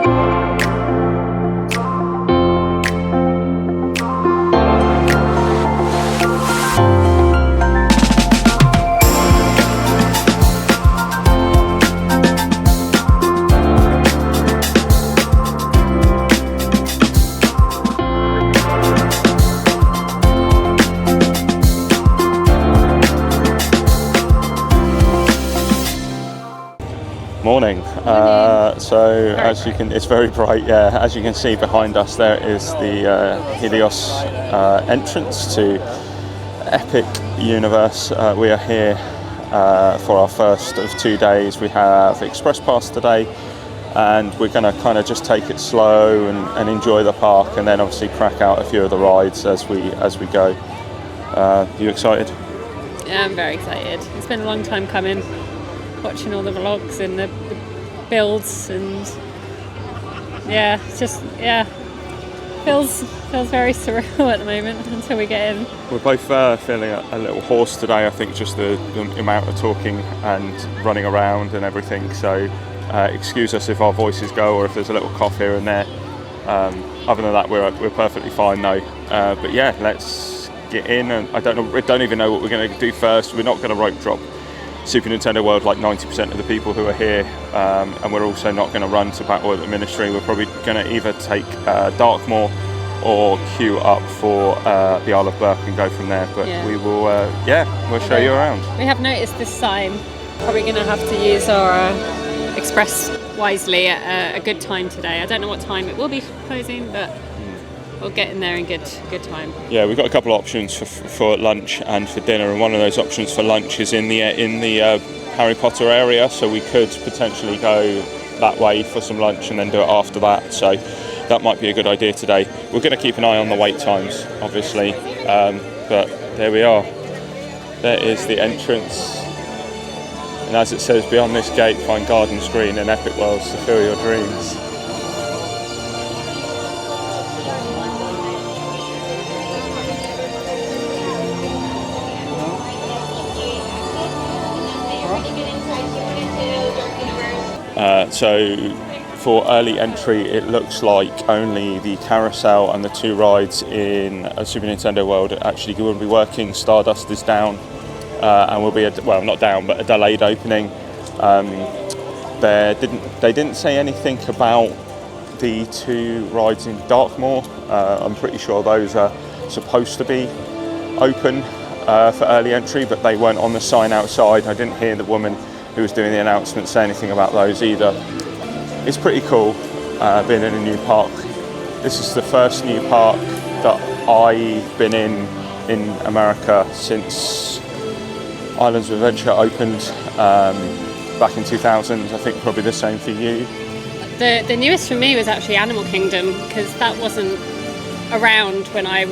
Morning. So as you can, it's very bright. Yeah, as you can see behind us, there is the Helios entrance to Epic Universe. We are here for our first of 2 days. We have Express Pass today, and we're going to kind of just take it slow and enjoy the park, and then obviously crack out a few of the rides as we go. You excited? Yeah, I'm very excited. It's been a long time coming. Watching all the vlogs and the builds, and feels very surreal at the moment until we get in. We're both feeling a little hoarse today. I think just the amount of talking and running around and everything. So excuse us if our voices go or if there's a little cough here and there. Other than that, we're perfectly fine though. But yeah, let's get in. And I don't even know what we're going to do first. We're not going to rope drop Super Nintendo World like 90% of the people who are here, and we're also not going to run to Battle at the Ministry. We're probably going to either take Darkmoor or queue up for the Isle of Burke and go from there. But we will, we'll show you around. We have noticed this sign. Probably going to have to use our Express wisely at a good time today. I don't know what time it will be closing, but we'll get in there in good time. Yeah, we've got a couple of options for lunch and for dinner, and one of those options for lunch is in the Harry Potter area, so we could potentially go that way for some lunch and then do it after that. So that might be a good idea today. We're going to keep an eye on the wait times, obviously, but there we are. There is the entrance, and as it says, beyond this gate, find Gardens Green and Epic Worlds to fill your dreams. So for early entry, it looks like only the carousel and the 2 rides in Super Nintendo World actually will be working. Stardust is down, and will be not down, but a delayed opening. They didn't say anything about the 2 rides in Darkmoor. I'm pretty sure those are supposed to be open for early entry, but they weren't on the sign outside. I didn't hear the woman who was doing the announcement say anything about those either. It's pretty cool being in a new park. This is the first new park that I've been in America since Islands of Adventure opened back in 2000. I think probably the same for you. The newest for me was actually Animal Kingdom, because that wasn't around when I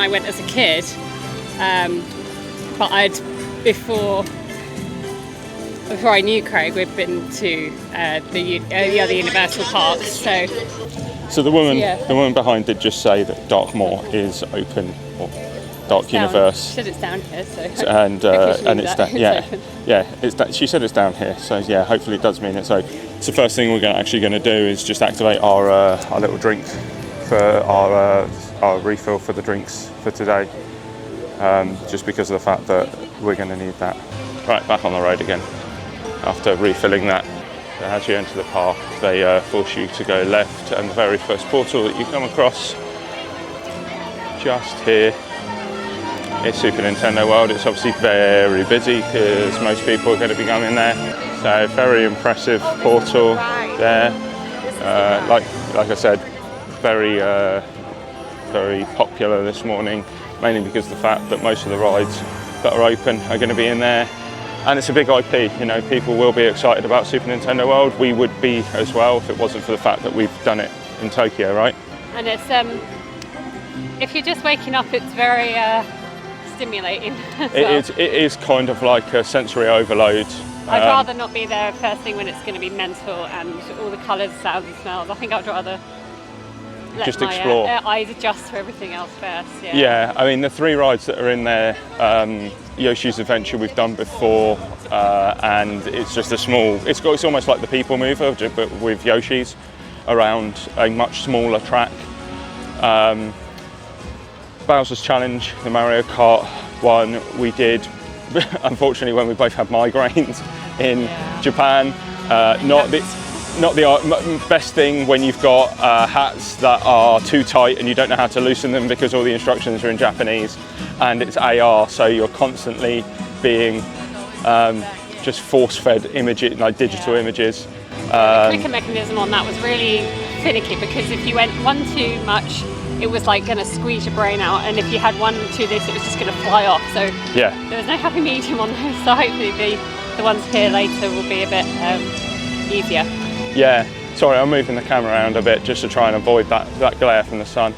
went as a kid. But before I knew Craig, we'd been to the other Universal parks. So the woman behind did just say that Darkmoor is open, or Dark Universe. She said it's down here, so and it's down. She said it's down here, so yeah, hopefully it does mean it. So the first thing we're actually going to do is just activate our little drink for our refill for the drinks for today, just because of the fact that we're going to need that. Right, back on the road again. After refilling that, as you enter the park, they force you to go left, and the very first portal that you come across, just here, is Super Nintendo World. It's obviously very busy because most people are going to be going there. So very impressive portal there. Like I said, very popular this morning, mainly because of the fact that most of the rides that are open are going to be in there. And it's a big IP, people will be excited about Super Nintendo World. We would be as well if it wasn't for the fact that we've done it in Tokyo, right? And it's, if you're just waking up, it's very stimulating. It is kind of like a sensory overload. I'd rather not be there first thing when it's going to be mental and all the colours, sounds and smells. I think I'd rather just explore. Eyes adjust to everything else first. Yeah, I mean the 3 rides that are in there, Yoshi's Adventure we've done before, and it's just a small. It's almost like the People Mover, but with Yoshi's. around a much smaller track. Bowser's Challenge, the Mario Kart one, we did unfortunately when we both had migraines in Japan. Not the best thing when you've got hats that are too tight and you don't know how to loosen them because all the instructions are in Japanese and it's AR, so you're constantly being just force-fed images, like digital images. The clicker mechanism on that was really finicky because if you went one too much, it was like going to squeeze your brain out, and if you had one too this, it was just going to fly off. So yeah, there was no happy medium on those. So hopefully the ones here later will be a bit easier. Yeah, sorry, I'm moving the camera around a bit just to try and avoid that glare from the sun.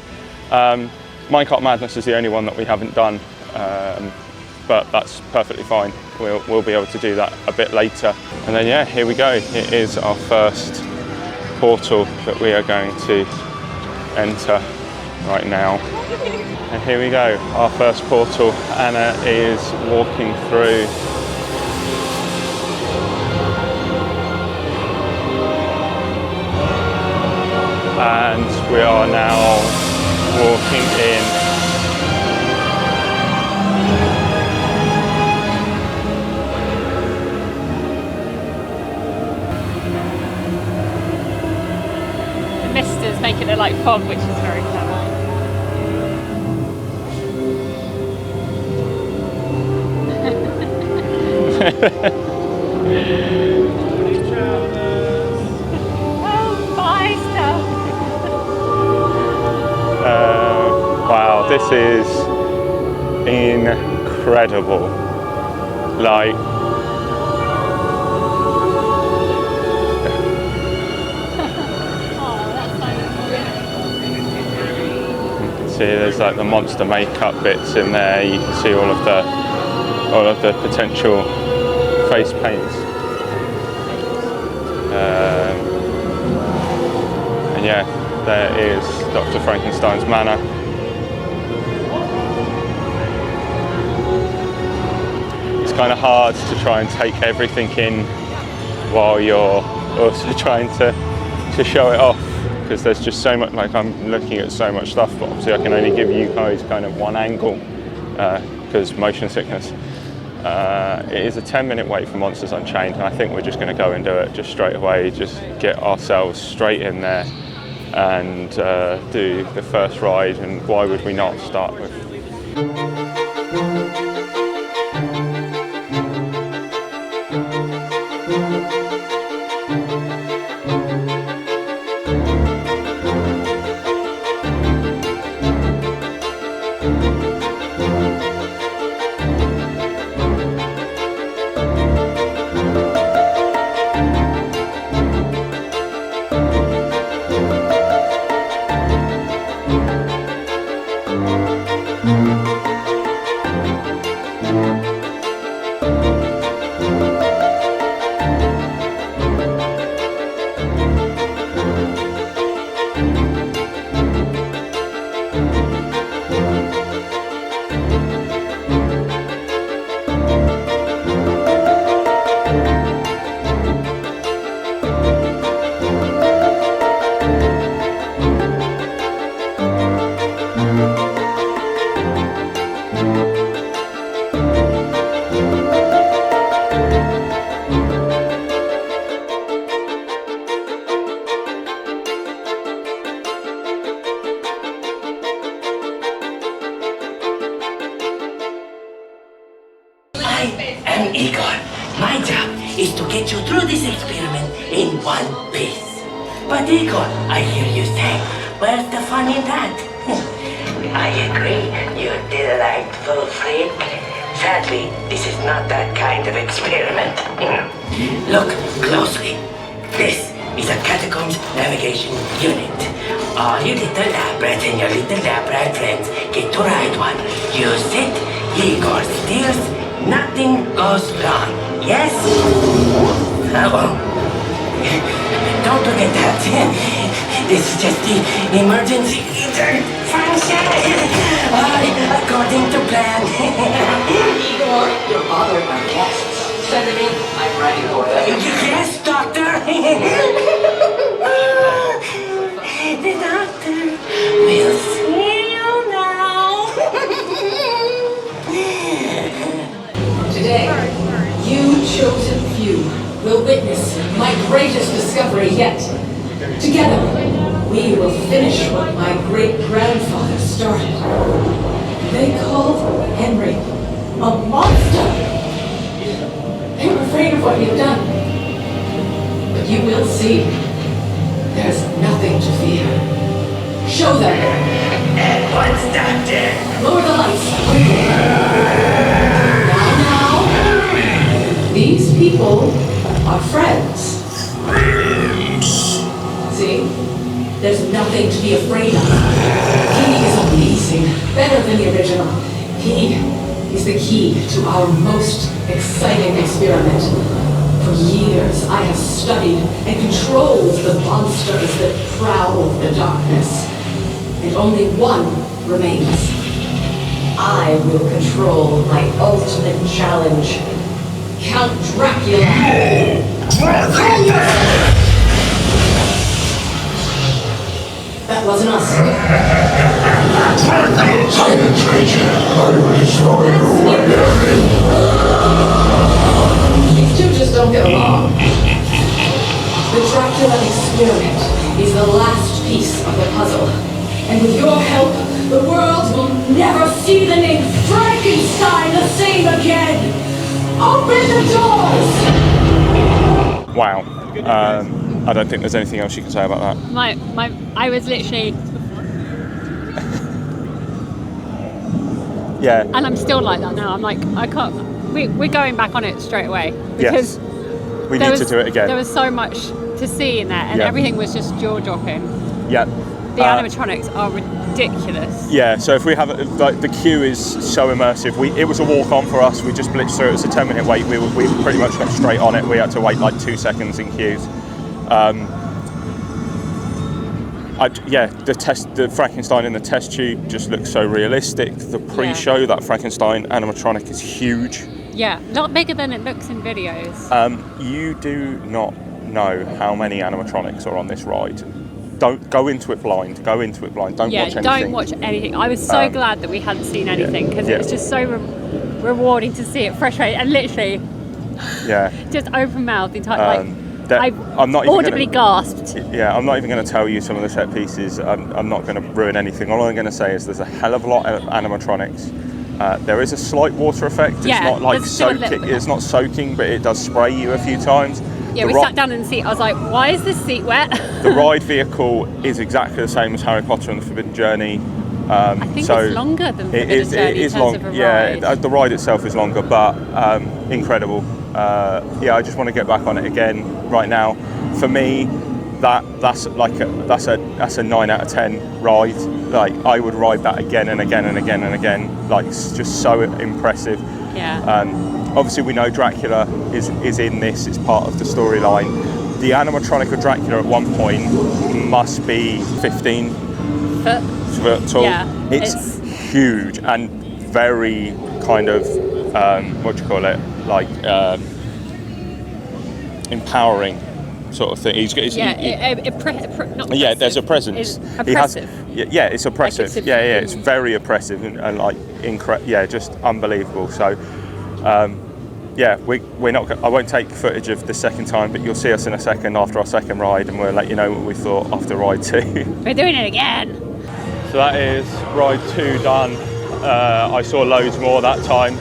Minecart Madness is the only one that we haven't done, but that's perfectly fine. We'll be able to do that a bit later. And then yeah, here we go. It is our first portal that we are going to enter right now. And here we go, our first portal. Anna is walking through. And we are now walking in. The misters make it look like fog, which is very clever. Oh, bye stuff. Wow, this is incredible. Like, see, there's like the monster makeup bits in there. You can see all of the potential face paints. And yeah, there is Dr. Frankenstein's manor. It's kind of hard to try and take everything in while you're also trying to show it off, because there's just so much, like I'm looking at so much stuff, but obviously I can only give you guys kind of one angle because motion sickness. It is a 10-minute wait for Monsters Unchained, and I think we're just going to go and do it just straight away, just get ourselves straight in there and do the first ride, and why would we not start with I'm Igor. My job is to get you through this experiment in one piece. But Igor, I hear you say, where's the fun in that? I agree, you delightful freak. Sadly, this is not that kind of experiment. Look closely. This is a Catacombs Navigation Unit. All you little lab rats and your little lab rat friends get to ride one. Use it, Igor steers, nothing goes wrong. Yes? Don't forget that. This is just the emergency function. According to plan. Igor, you're bothering my guests. Send them in. I'm ready for them. Yes, doctor. yet. Together, we will finish what my great-grandfather started. They called Henry a monster. They were afraid of what you've done. But you will see. There's nothing to fear. Show them. What's that there? Lower the lights. Now. These people are friends. See? There's nothing to be afraid of. He is amazing. Better than the original. He is the key to our most exciting experiment. For years, I have studied and controlled the monsters that prowl the darkness. And only one remains. I will control my ultimate challenge. Count Dracula. That wasn't us. These two just don't get along. The Dracula experiment is the last piece of the puzzle. And with your help, the world will never see the name Frankenstein the same again. Open the doors! Wow. I don't think there's anything else you can say about that. I was literally, Yeah. and I'm still like that now. I'm like, I can't. We're going back on it straight away because We need to do it again. There was so much to see in there, and everything was just jaw-dropping. Yeah. The animatronics are ridiculous. Yeah, so if we have like the queue is so immersive. It was a walk on for us. We just blitzed through. It was a 10-minute wait. We pretty much got straight on it. We had to wait like 2 seconds in queues. The Frankenstein in the test tube just looks so realistic. The pre-show, that Frankenstein animatronic is huge. Yeah, a lot bigger than it looks in videos. You do not know how many animatronics are on this ride. Don't go into it blind. Don't watch anything. Don't watch anything. I was so glad that we hadn't seen anything because it was just so rewarding to see it fresh and literally just open mouth the entire I'm not audibly gasped. Yeah, I'm not even going to tell you some of the set pieces. I'm not going to ruin anything. All I'm going to say is there's a hell of a lot of animatronics. There is a slight water effect. It's not like soaking. It's not soaking, but it does spray you a few times. Yeah, we sat down in the seat. I was like, why is this seat wet? The ride vehicle is exactly the same as Harry Potter and the Forbidden Journey. I think it's longer than Forbidden Journey in terms of a ride. Yeah, the ride itself is longer, but incredible. I just want to get back on it again right now. For me, that's a 9 out of 10 ride. Like I would ride that again and again and again and again. Like it's just so impressive. Yeah. Obviously, we know Dracula is in this. It's part of the storyline. The animatronic of Dracula at one point must be 15 foot tall. Yeah, it's huge and very kind of empowering sort of thing. There's a presence. It's oppressive. It's oppressive. It's very oppressive and like just unbelievable. So. We're not. I won't take footage of the second time, but you'll see us in a second after our second ride, and we'll let you know what we thought after ride 2. We're doing it again. So that is ride 2 done. I saw loads more that time.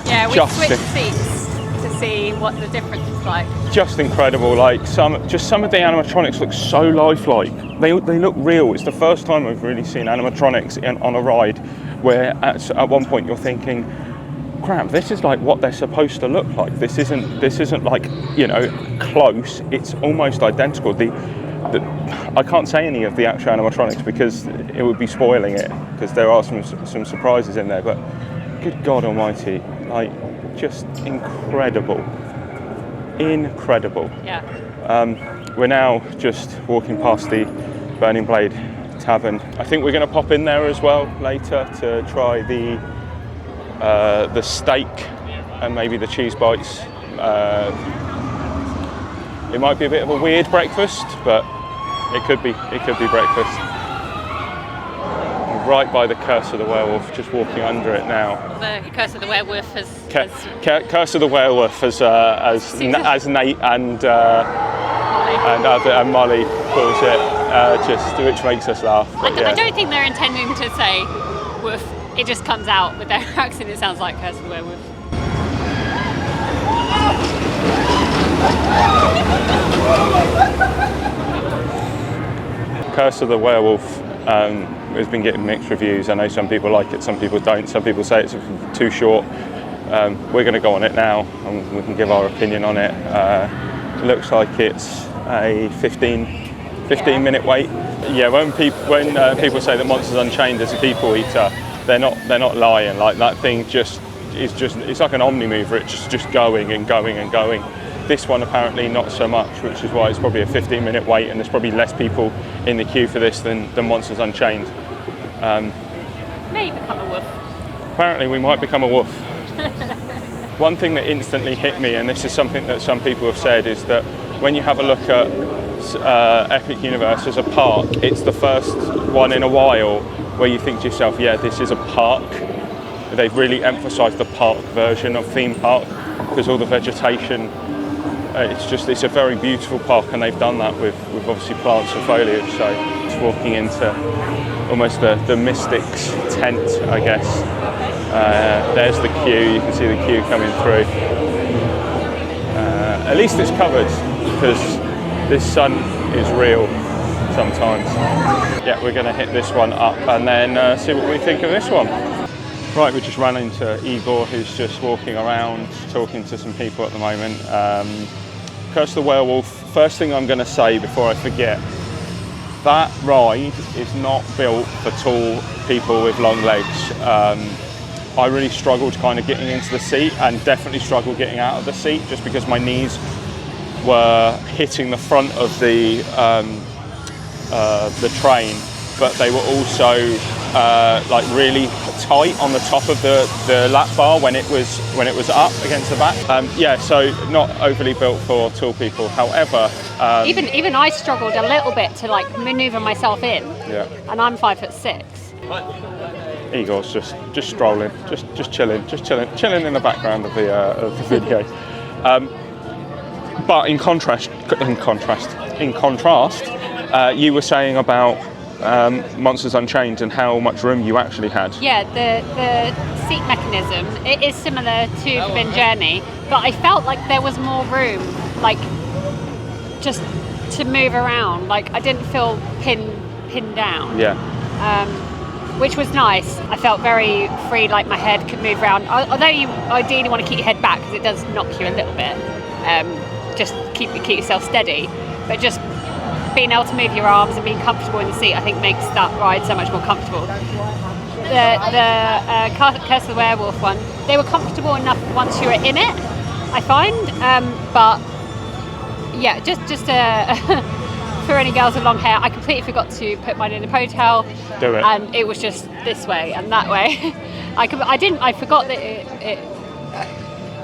Yeah, we switched seats to see what the difference is like. Just incredible. Like some of the animatronics look so lifelike. They look real. It's the first time I've really seen animatronics on a ride where at one point you're thinking, crap, this is like what they're supposed to look like. This isn't like, close. It's almost identical. I can't say any of the actual animatronics because it would be spoiling it, because there are some surprises in there, but good God almighty, like just incredible. Yeah. We're now just walking past the Burning Blade Tavern. I think we're going to pop in there as well later to try the steak and maybe the cheese bites. It might be a bit of a weird breakfast, but it could be breakfast. I'm right by the Curse of the Werewolf, just walking under it now. The Curse of the Werewolf Curse of the Werewolf as Nate and And Molly calls it, which makes us laugh. I don't think they're intending to say woof. It just comes out with their accent. It sounds like Curse of the Werewolf. Curse of the Werewolf has been getting mixed reviews. I know some people like it, some people don't. Some people say it's too short. We're going to go on it now and we can give our opinion on it. Looks like it's a 15-minute wait. Yeah, when people say that Monsters Unchained is a people eater, they're not lying. Like that thing it's like an omni mover. It's just going and going and going. This one apparently not so much, which is why it's probably a 15-minute wait, and there's probably less people in the queue for this than Monsters Unchained. May become a wolf. Apparently we might become a wolf. One thing that instantly hit me, and this is something that some people have said, is that when you have a look at Epic Universe as a park, it's the first one in a while where you think to yourself, yeah, this is a park. They've really emphasised the park version of theme park, because all the vegetation, it's a very beautiful park, and they've done that with obviously plants and foliage. So just walking into almost the Mystics tent, I guess. There's the queue, you can see the queue coming through. At least it's covered, because this sun is real sometimes. Yeah, we're going to hit this one up and then see what we think of this one. Right, we just ran into Igor, who's just walking around talking to some people at the moment. Curse of the Werewolf, first thing I'm going to say before I forget, that ride is not built for tall people with long legs. I really struggled kind of getting into the seat, and definitely struggled getting out of the seat, just because my knees were hitting the front of the train, but they were also like really tight on the top of the lap bar when it was up against the back. Yeah, so not overly built for tall people. However, even I struggled a little bit to like manoeuvre myself in. Yeah. And I'm 5'6". Igor's just strolling, just chilling in the background of the video. But in contrast, you were saying about Monsters Unchained and how much room you actually had. Yeah, the seat mechanism, it is similar to Forbidden Journey, but I felt like there was more room, like just to move around. Like I didn't feel pinned down. Yeah. Which was nice. I felt very free, like my head could move around. Although you ideally want to keep your head back because it does knock you a little bit. Just keep yourself steady. But just being able to move your arms and being comfortable in the seat, I think makes that ride so much more comfortable. The Curse of the Werewolf one, they were comfortable enough once you were in it, I find. But yeah, just for any girls with long hair, I completely forgot to put mine in a ponytail. Do it. And it was just this way and that way. I forgot that it.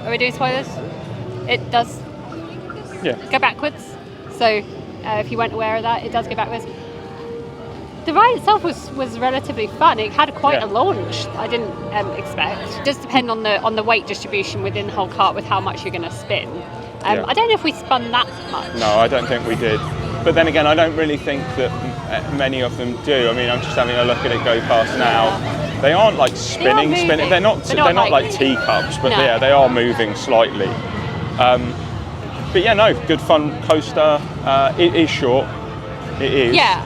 Are we doing spoilers? It does. Yeah. Go backwards. So if you weren't aware of that, it does go backwards. The ride itself was relatively fun. It had quite a launch. I didn't expect. It does depend on the weight distribution within the whole cart with how much you're going to spin. I don't know if we spun that much. No, I don't think we did. But then again, I don't really think that many of them do. I mean, I'm just having a look at it go past now. They aren't like spinning. They're not like teacups, but yeah, they are moving slightly. But yeah, no, good fun coaster. It is short. It is. Yeah.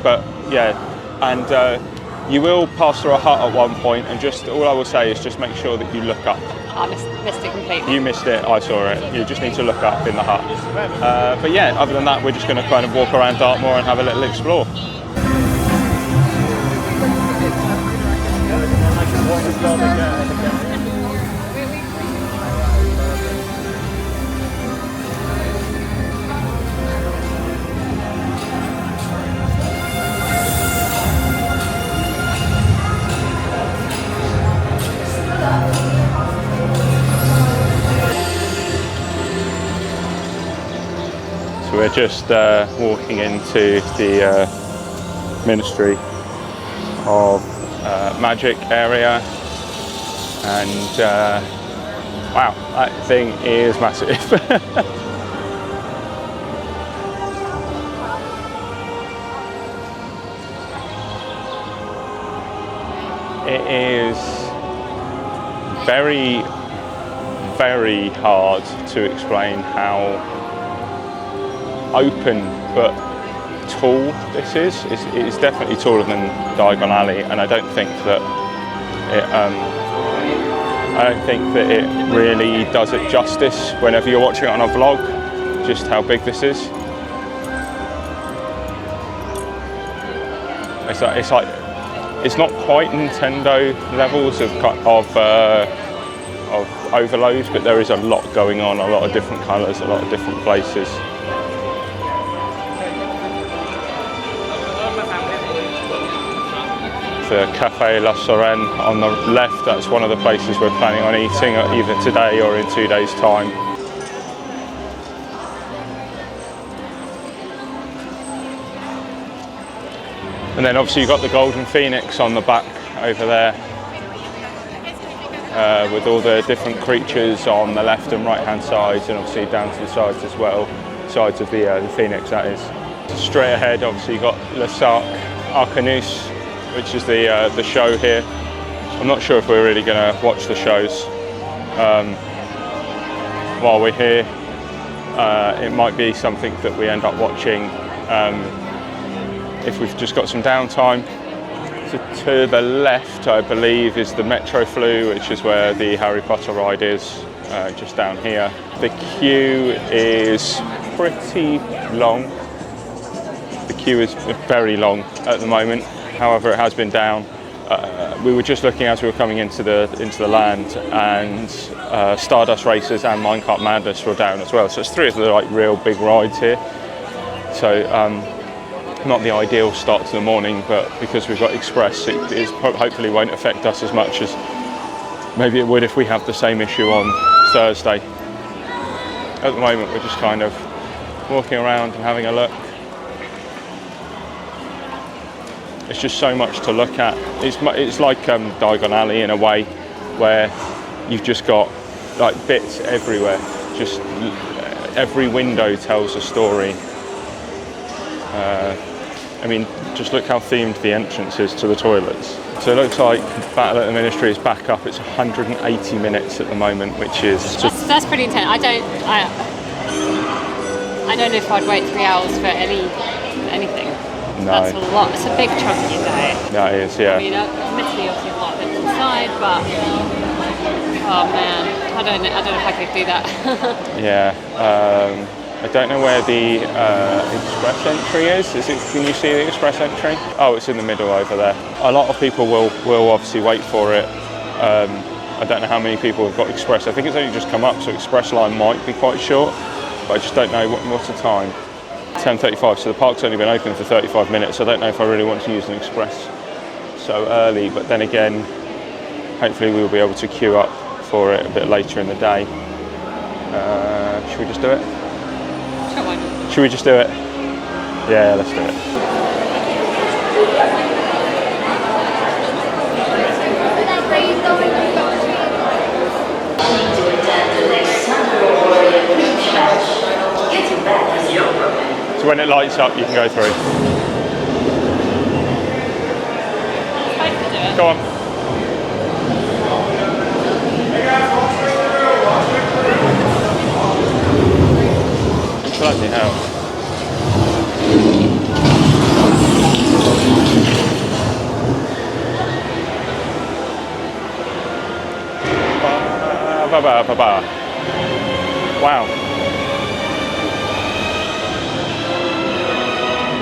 But yeah, and you will pass through a hut at one point, and just all I will say is just make sure that you look up. I missed it completely. You missed it, I saw it. You just need to look up in the hut. But yeah, other than that, we're just going to kind of walk around Dartmoor and have a little explore. So we're just walking into the Ministry of Magic area, and wow, that thing is massive. it is very, very hard to explain how open but tall this is. It is definitely taller than Diagon Alley, and I don't think that it really does it justice whenever you're watching it on a vlog, just how big this is. It's not quite Nintendo levels of overload, but there is a lot going on, a lot of different colours, a lot of different places. The Café La Sorenne on the left, that's one of the places we're planning on eating either today or in 2 days' time. And then obviously you've got the Golden Phoenix on the back over there, with all the different creatures on the left and right hand sides, and obviously down to the sides as well, sides of the Phoenix that is. Straight ahead obviously you've got Le Cirque Arcanus, which is the show here. I'm not sure if we're really going to watch the shows while we're here. It might be something that we end up watching if we've just got some downtime. So to the left, I believe, is the Metro Flu, which is where the Harry Potter ride is, just down here. The queue is pretty long. The queue is very long at the moment. However, it has been down. We were just looking as we were coming into the land, and Stardust Racers and Minecart Madness were down as well. So it's three of the real big rides here. So not the ideal start to the morning, but because we've got Express, it hopefully won't affect us as much as maybe it would if we have the same issue on Thursday. At the moment, we're just kind of walking around and having a look. It's just so much to look at. It's like Diagon Alley in a way, where you've just got like bits everywhere. Just every window tells a story. I mean, just look how themed the entrance is to the toilets. So it looks like Battle at the Ministry is back up. It's 180 minutes at the moment, which is that's pretty intense. I don't know if I'd wait 3 hours for anything. No. That's a lot. It's a big chunk of your day. That is, yeah. I mean, admittedly, obviously a lot of it's inside, but oh man, I don't know if I could do that. Yeah. I don't know where the express entry is. Can you see the express entry? Oh, it's in the middle over there. A lot of people will obviously wait for it. I don't know how many people have got express. I think it's only just come up, so express line might be quite short, but I just don't know what's the time. 10:35, so the park's only been open for 35 minutes. I don't know if I really want to use an express so early, but then again, hopefully we'll be able to queue up for it a bit later in the day. Should we just do it? Sure, why not? Should we just do it? Yeah, let's do it. So when it lights up, you can go through. Go on. Bloody hell. Wow.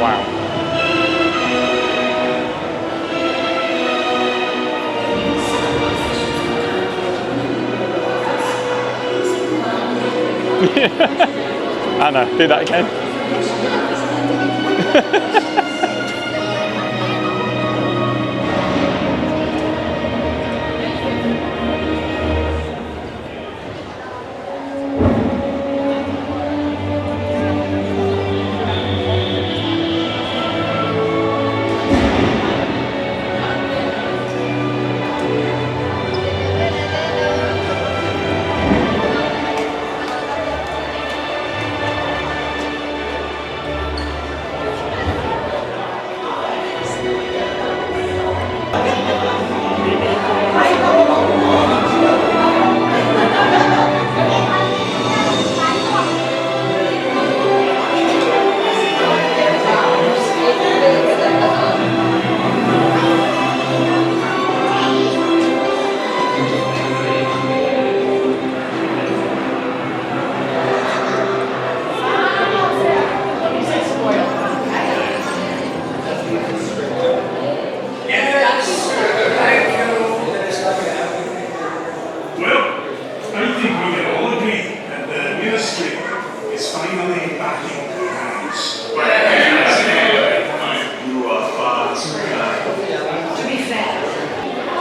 Wow. Anna, do that again.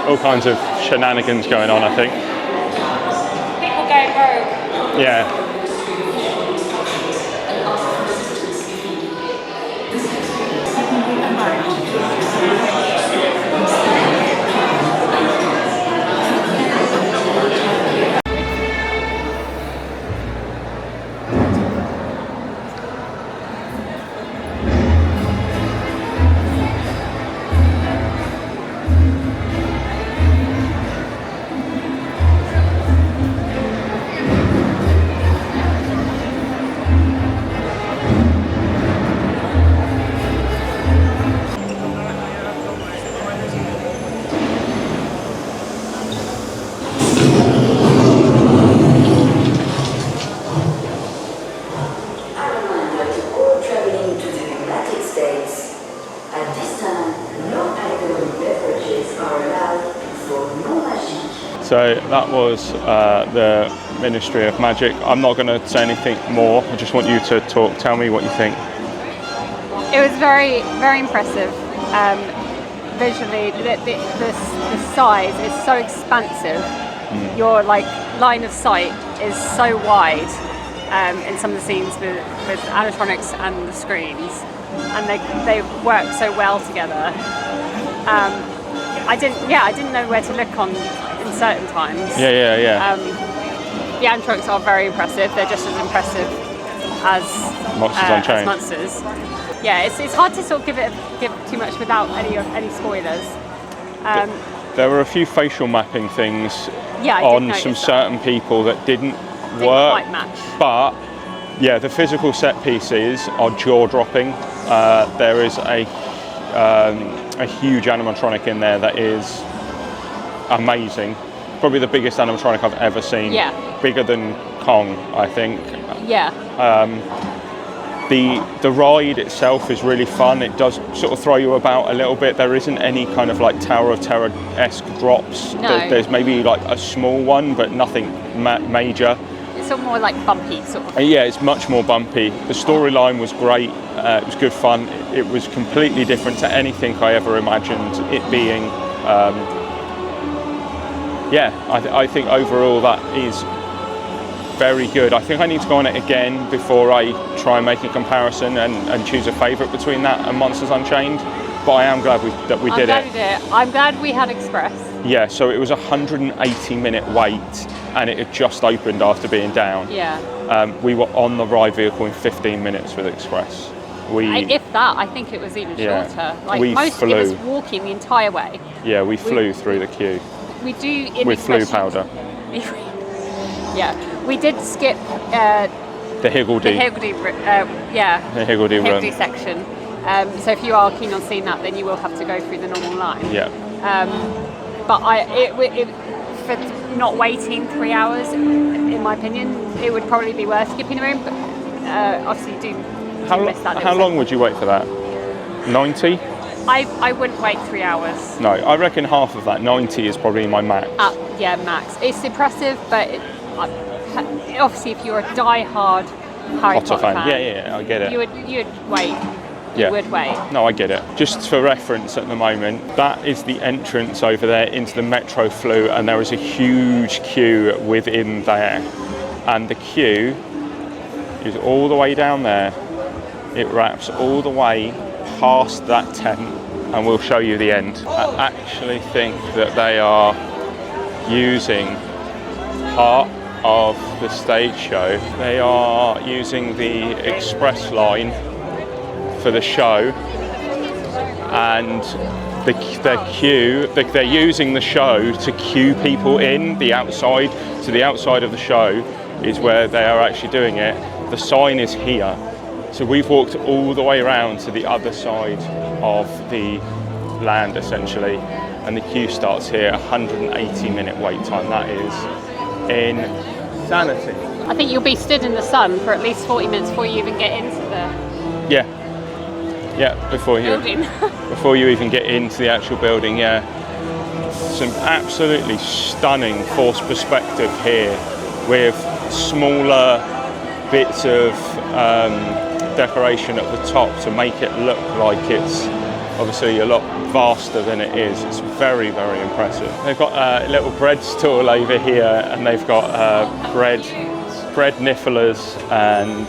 all kinds of shenanigans going on, I think. People going rogue. Yeah. So that was the Ministry of Magic. I'm not going to say anything more. I just want you to talk. Tell me what you think. It was very, very impressive. Visually, the size is so expansive. Your line of sight is so wide in some of the scenes with animatronics and the screens, and they work so well together. I didn't know where to look on in certain times. Yeah. The animatronics are very impressive. They're just as impressive as Monsters Unchained. Monsters. Yeah, it's hard to sort of give too much without any spoilers. There were a few facial mapping things on some certain people that didn't work, quite match. But yeah, the physical set pieces are jaw-dropping. There is a huge animatronic in there that is amazing. Probably the biggest animatronic I've ever seen. Yeah. Bigger than Kong, I think. Yeah. The ride itself is really fun. It does sort of throw you about a little bit. There isn't any kind of like Tower of Terror-esque drops. No. There's maybe like a small one, but nothing major. It's all more like bumpy sort of. Yeah, it's much more bumpy. The storyline was great. It was good fun. It was completely different to anything I ever imagined it being. I think overall that is very good. I think I need to go on it again before I try and make a comparison and choose a favourite between that and Monsters Unchained. But I am glad that we did it. I'm glad we had Express. Yeah, so it was a 180-minute wait, and it had just opened after being down. Yeah. We were on the ride vehicle in 15 minutes with Express. If that, I think it was even shorter. It was walking the entire way. Yeah, we flew through the queue. We do with flu powder. Yeah, we did skip the Higgledy. The Higgledy section. So if you are keen on seeing that, then you will have to go through the normal line. Yeah. But for not waiting 3 hours, in my opinion, it would probably be worth skipping the room. But obviously, you do miss that. How long would you wait for that? 90? I wouldn't wait 3 hours. No, I reckon half of that. 90 is probably my max. Max. It's impressive, but obviously, if you're a die-hard Harry Potter fan, I get it. You would wait. You would wait. No, I get it. Just for reference at the moment, that is the entrance over there into the Metro Flu, and there is a huge queue within there. And the queue is all the way down there. It wraps all the way past that tent, and we'll show you the end. I actually think that they are using part of the stage show. They are using the express line for the show, and they're using the show to queue people in the outside. So the outside of the show is where they are actually doing it. The sign is here. So we've walked all the way around to the other side of the land essentially, and the queue starts here. 180-minute wait time. That is insanity. I think you'll be stood in the sun for at least 40 minutes before you even get into the before you even get into the actual building. Yeah, some absolutely stunning forced perspective here with smaller bits of decoration at the top to make it look like it's obviously a lot vaster than it is. It's very, very impressive. They've got a little bread stall over here, and they've got bread nifflers and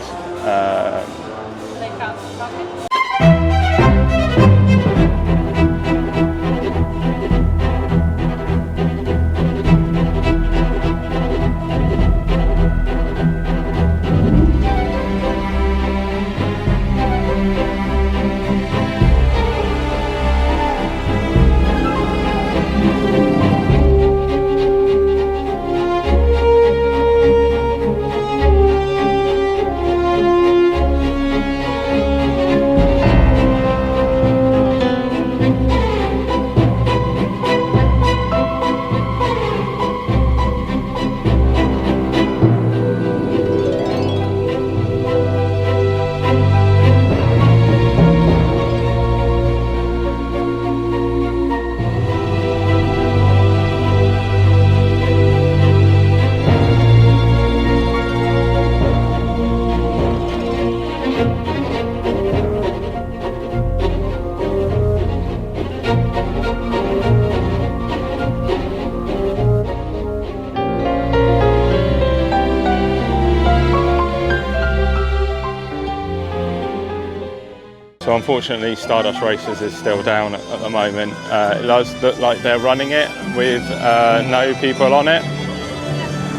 so unfortunately Stardust Racers is still down at the moment. It does look like they're running it with no people on it.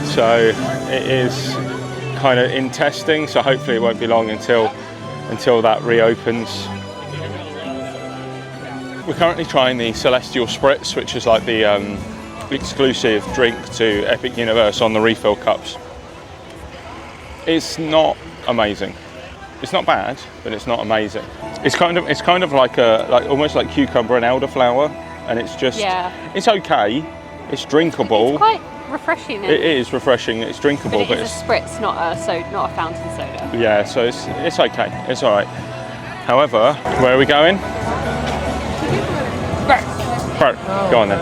So it is kind of in testing, so hopefully it won't be long until that reopens. We're currently trying the Celestial Spritz, which is like the exclusive drink to Epic Universe on the refill cups. It's not amazing. It's not bad, but it's not amazing. It's kind of like almost like cucumber and elderflower, and it's just it's okay. It's drinkable. It's quite refreshing. It is refreshing. It's drinkable, but it's a spritz, not a fountain soda. Yeah, so it's okay. It's all right. However, where are we going? Bert. Go on then.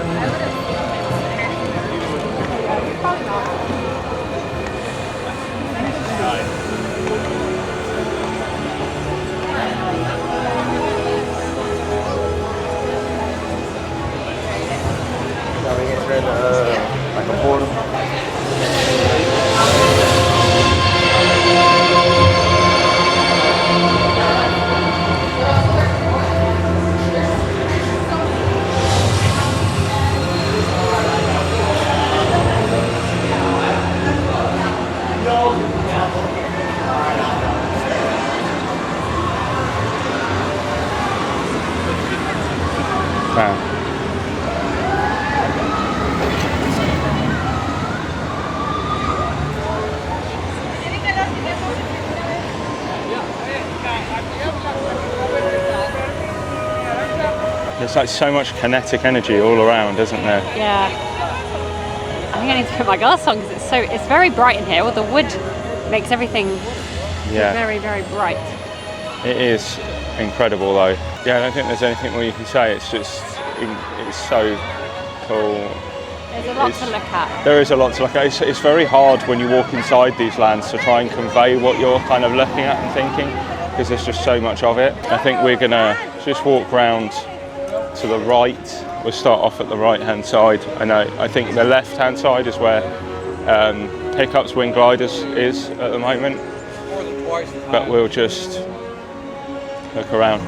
There's like so much kinetic energy all around, isn't there? Yeah. I think I need to put my glass on because it's very bright in here. All the wood makes everything very, very bright. It is incredible though. Yeah, I don't think there's anything more you can say. It's just, it's so cool. There's a lot to look at. There is a lot to look at. It's very hard when you walk inside these lands to try and convey what you're kind of looking at and thinking, because there's just so much of it. I think we're gonna just walk round to the right. We'll start off at the right hand side. I think the left hand side is where Hiccup's Wing Gliders is at the moment, but we'll just look around.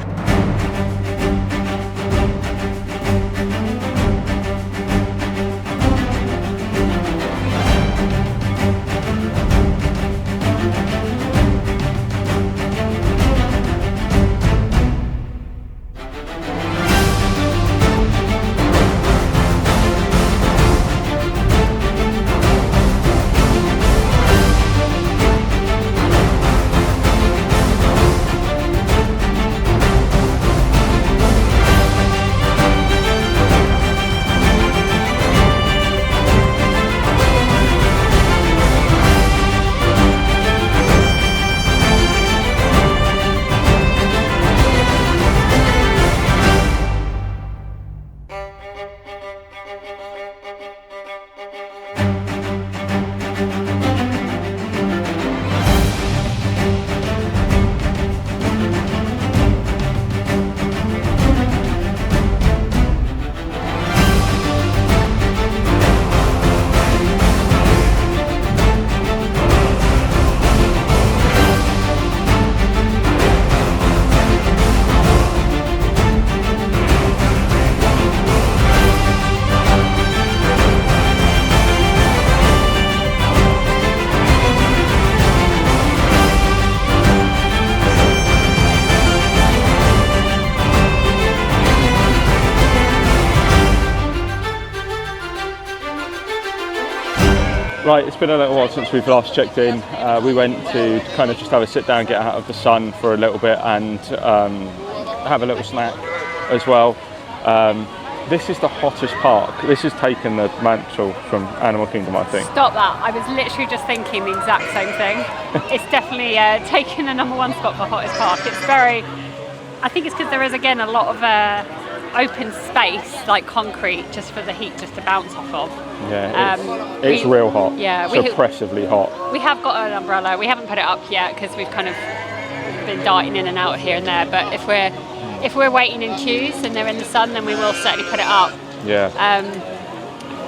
Right, it's been a little while since we've last checked in. We went to kind of just have a sit down, get out of the sun for a little bit, and have a little snack as well. This is the hottest park. This has taken the mantle from Animal Kingdom, I think. Stop that. I was literally just thinking the exact same thing. It's definitely taken the #1 spot for hottest park. It's very, I think it's because there is, again, a lot of open space, like concrete, just for the heat just to bounce off of. Yeah, it's real hot. Yeah, suppressively hot. We have got an umbrella. We haven't put it up yet because we've kind of been darting in and out here and there. But if we're waiting in queues and they're in the sun, then we will certainly put it up. Yeah.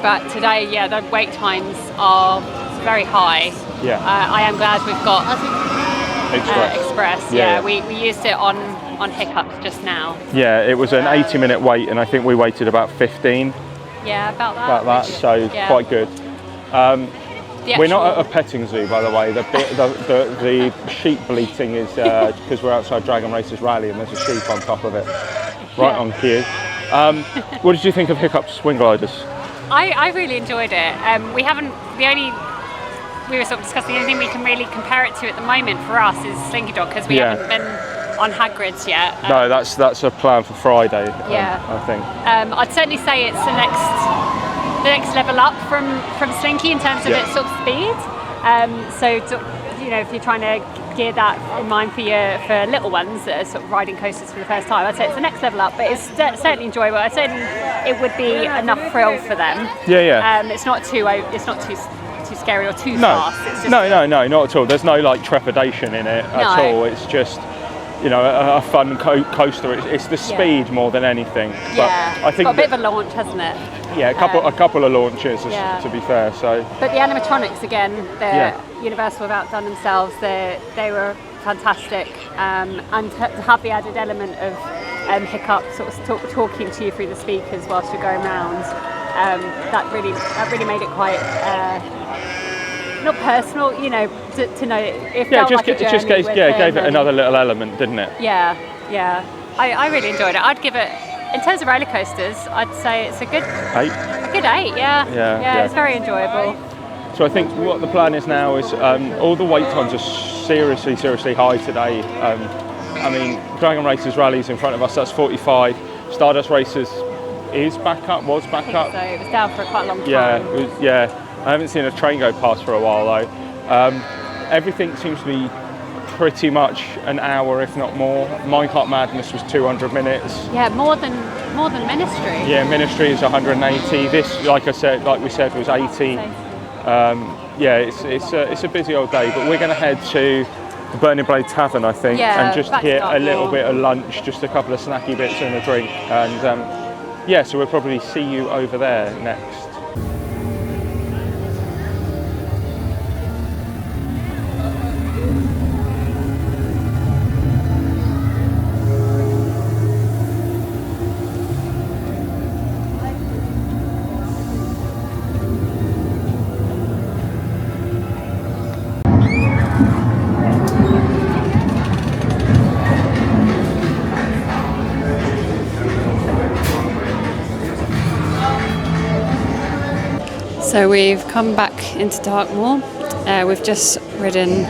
But today, yeah, the wait times are very high. Yeah. I am glad we've got Express. Yeah. We used it on Hiccups just now. Yeah, it was an 80-minute wait, and I think we waited about 15. Yeah, about that. So yeah. Quite good. We're not at a petting zoo, by the way. The sheep bleating is because we're outside Dragon Races Rally, and there's a sheep on top of it, right on cue. What did you think of Hiccups Swing Gliders? I really enjoyed it. We were sort of discussing the only thing we can really compare it to at the moment for us is Slinky Dog, because we haven't been on Hagrid's yet. No, that's a plan for Friday. I think. I'd certainly say it's the next level up from Slinky in terms of its sort of speed. If you're trying to gear that in mind for little ones that are sort of riding coasters for the first time, I'd say it's the next level up. But it's certainly enjoyable. I'd say it would be enough thrill for them. Yeah. It's not too scary or too fast. It's just no, not at all. There's no like trepidation in it at all. It's just a fun coaster. It's the speed more than anything. But I think it's got a bit of a launch, hasn't it? Yeah, a couple of launches, to be fair. So. But the animatronics again, Universal have outdone themselves. They were fantastic, and to have the added element of Hiccup sort of talking to you through the speakers whilst you're going round, that really made it quite. Not personal, to know it felt like a journey. It gave it another little element, didn't it? Yeah. I really enjoyed it. I'd give it, in terms of roller coasters, I'd say it's a good 8. A good 8, yeah. It's very enjoyable. So I think what the plan is now is all the wait times are seriously high today. Dragon Races Rally's in front of us. That's 45. Stardust Races was back up. So it was down for quite a long time. Yeah. I haven't seen a train go past for a while though. Everything seems to be pretty much an hour, if not more. Minecart Madness was 200 minutes. Yeah, more than Ministry. Yeah, Ministry is 180. This, like we said, was 80. It's a busy old day, but we're going to head to the Burning Blade Tavern, I think, and just get a little bit of lunch, just a couple of snacky bits and a drink, and so we'll probably see you over there next. So we've come back into Darkmoor. We've just ridden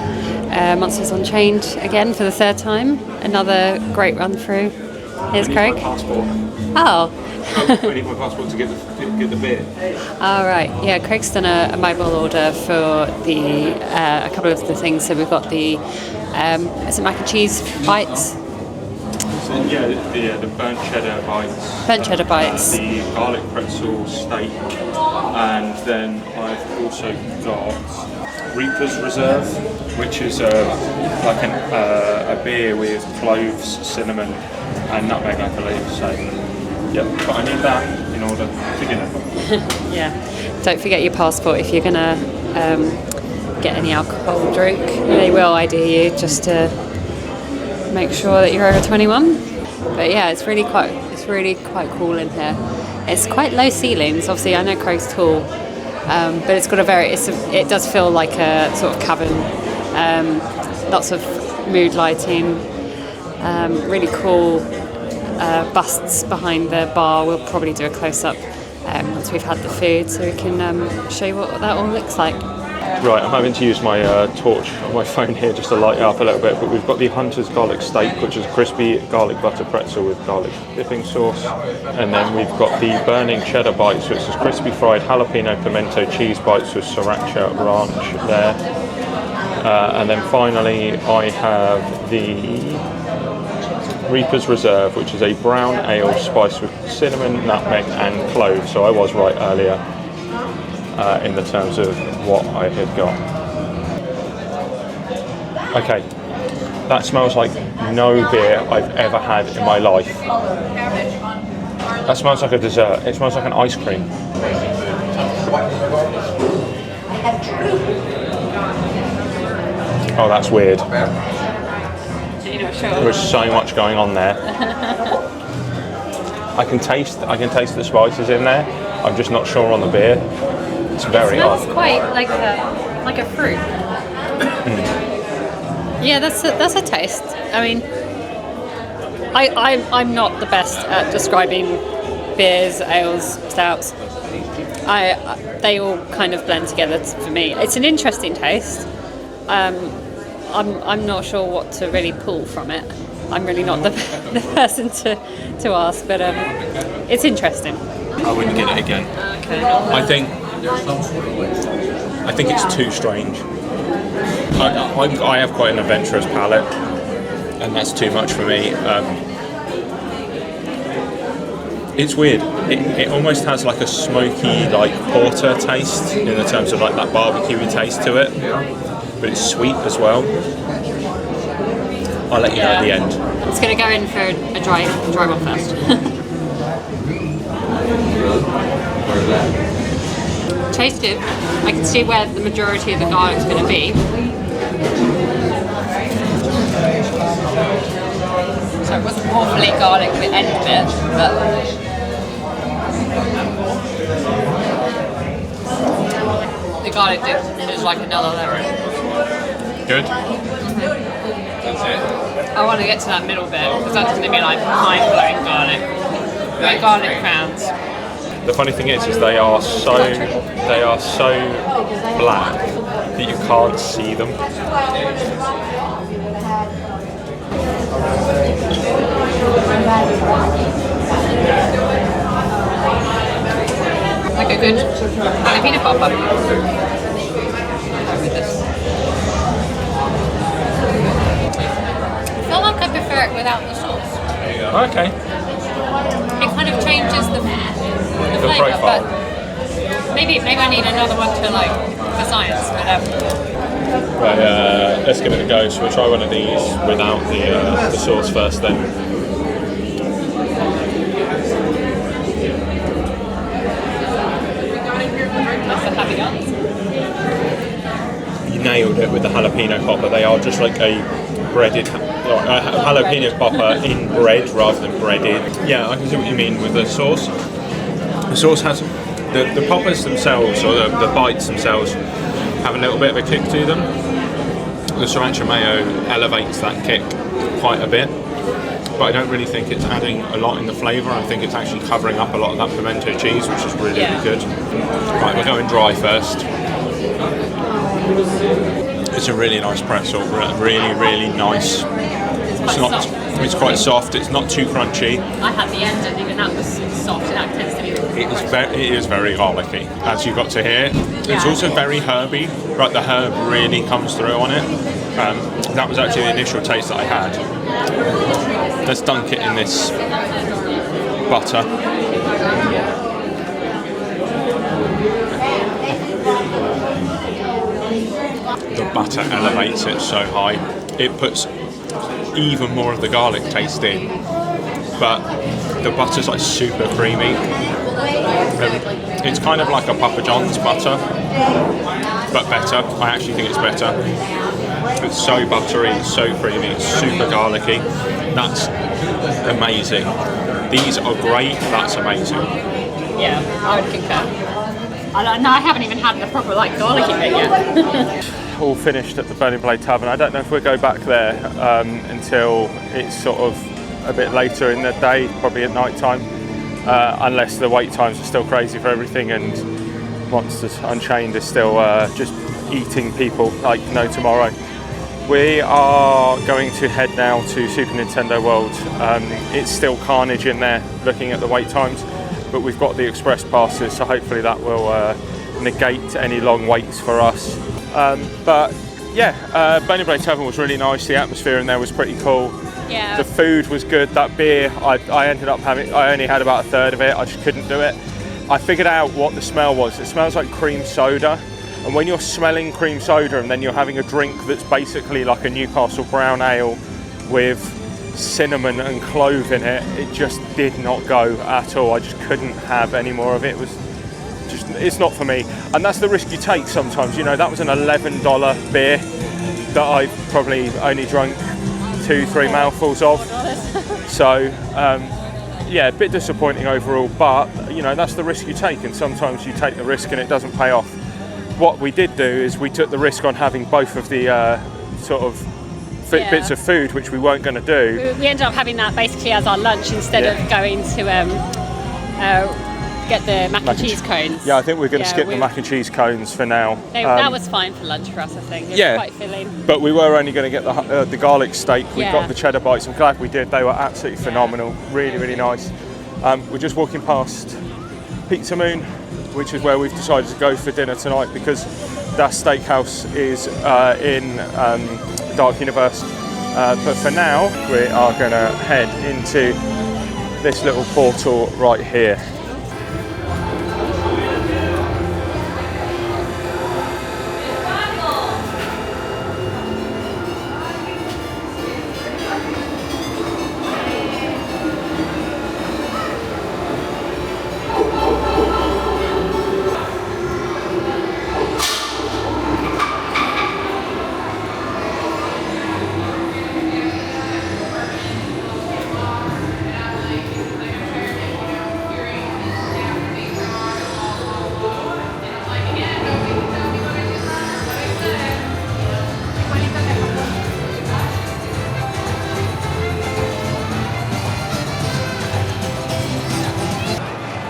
Monsters Unchained again for the 3rd time. Another great run through. Here's Craig. I need my passport. Oh. I need my passport to get the beer. Oh, right. Yeah, Craig's done a mobile order for a couple of the things. So we've got the is it mac and cheese bites? The burnt cheddar bites. Burnt cheddar bites. The garlic pretzel steak, and then I've also got Reaper's Reserve, which is like a beer with cloves, cinnamon, and nutmeg, I believe. So, but I need that in order to dinner. Yeah. Don't forget your passport if you're gonna get any alcohol drink. They will ID you just to make sure that you're over 21. But yeah, it's really quite cool in here. It's quite low ceilings. Obviously, I know Craig's tall, but it's got it does feel like a sort of cavern. Lots of mood lighting. Really cool busts behind the bar. We'll probably do a close up once we've had the food, so we can show you what that all looks like. Right, I'm having to use my torch on my phone here just to light it up a little bit, but we've got the Hunter's Garlic Steak, which is a crispy garlic butter pretzel with garlic dipping sauce, and then we've got the Burning Cheddar Bites, which is crispy fried jalapeno pimento cheese bites with sriracha ranch there. And then finally I have the Reaper's Reserve, which is a brown ale spiced with cinnamon, nutmeg and cloves, so I was right earlier in the terms of what I had got. Okay, that smells like no beer I've ever had in my life. That smells like a dessert. It smells like an ice cream. Oh, that's weird. There's so much going on there. I can taste the spices in there. I'm just not sure on the beer. It's very odd. It smells quite like a fruit. Yeah, that's a taste. I mean, I'm not the best at describing beers, ales, stouts. They all kind of blend together for me. It's an interesting taste. I'm not sure what to really pull from it. I'm really not the person to ask, but it's interesting. I wouldn't get it again. Okay. I think it's too strange. I have quite an adventurous palate, and that's too much for me. It's weird. It almost has like a smoky, like porter taste in the terms of like that barbecuey taste to it, but it's sweet as well. I'll let you know at the end. It's going to go in for a dry one first. Tastes good. I can see where the majority of the garlic's going to be. So it wasn't awfully garlic at the end of it, but the garlic dip is like another level. Good. I want to get to that middle bit because that's going to be like mind-blowing garlic, like garlic crowns. The funny thing is they are so black that you can't see them. Like a good jalapeno popper. I feel like I prefer it without the sauce. Okay. It kind of changes the flavour, profile. but maybe I need another one to like for science. But Right, let's give it a go. So we'll try one of these without the sauce first then. that's a happy dance. You nailed it with the jalapeno popper. They are just like a breaded jalapeno popper in bread rather than breaded. Yeah, I can see what you mean with the sauce. The sauce has the poppers themselves, or the bites themselves, have a little bit of a kick to them. The sriracha mayo elevates that kick quite a bit, but I don't really think it's adding a lot in the flavour. I think it's actually covering up a lot of that pimento cheese, which is really, really good. Right, we're going dry first. It's a really nice pretzel, really, really nice. It's quite soft. It's not too crunchy. I had the end, and even that was soft, and that tends to be. It is very garlicky, as you got to hear. It's also very herby. Right, the herb really comes through on it. That was actually the initial taste that I had. Let's dunk it in this butter. The butter elevates it so high. It puts even more of the garlic taste in, but the butter's like super creamy. It's kind of like a Papa John's butter, but better. I actually think it's better. It's so buttery, it's so creamy, it's super garlicky. That's amazing. These are great, that's amazing. Yeah, I would concur. No, I haven't even had the proper like garlicky bit yet. All finished at the Burning Blade Tavern. I don't know if we'll go back there until it's sort of a bit later in the day, probably at night time, unless the wait times are still crazy for everything and Monsters Unchained is still just eating people like no tomorrow. We are going to head now to Super Nintendo World. It's still carnage in there looking at the wait times, but we've got the express passes, so hopefully that will negate any long waits for us. But yeah, Boney Brae Tavern was really nice. The atmosphere in there was pretty cool. Yeah. The food was good. That beer, I ended up having, I only had about a third of it. I just couldn't do it. I figured out what the smell was. It smells like cream soda. And when you're smelling cream soda and then you're having a drink that's basically like a Newcastle brown ale with cinnamon and clove in it, it just did not go at all. I just couldn't have any more of it. It was just, it's not for me. And that's the risk you take sometimes. You know, that was an $11 beer that I probably only drunk 2-3 mouthfuls of. So yeah, a bit disappointing overall, but you know, that's the risk you take, and sometimes you take the risk and it doesn't pay off. What we did do is we took the risk on having both of the sort of bits of food, which we weren't going to do. We ended up having that basically as our lunch instead of going to get the mac and cheese cones. Yeah, I think we're going to skip the mac and cheese cones for now. That was fine for lunch for us, I think. It was quite filling. But we were only going to get the garlic steak. We got the cheddar bites. I'm glad we did. They were absolutely phenomenal. Really, really nice. We're just walking past Pizza Moon, which is where we've decided to go for dinner tonight, because that steakhouse is in Dark Universe. But for now, we are going to head into this little portal right here.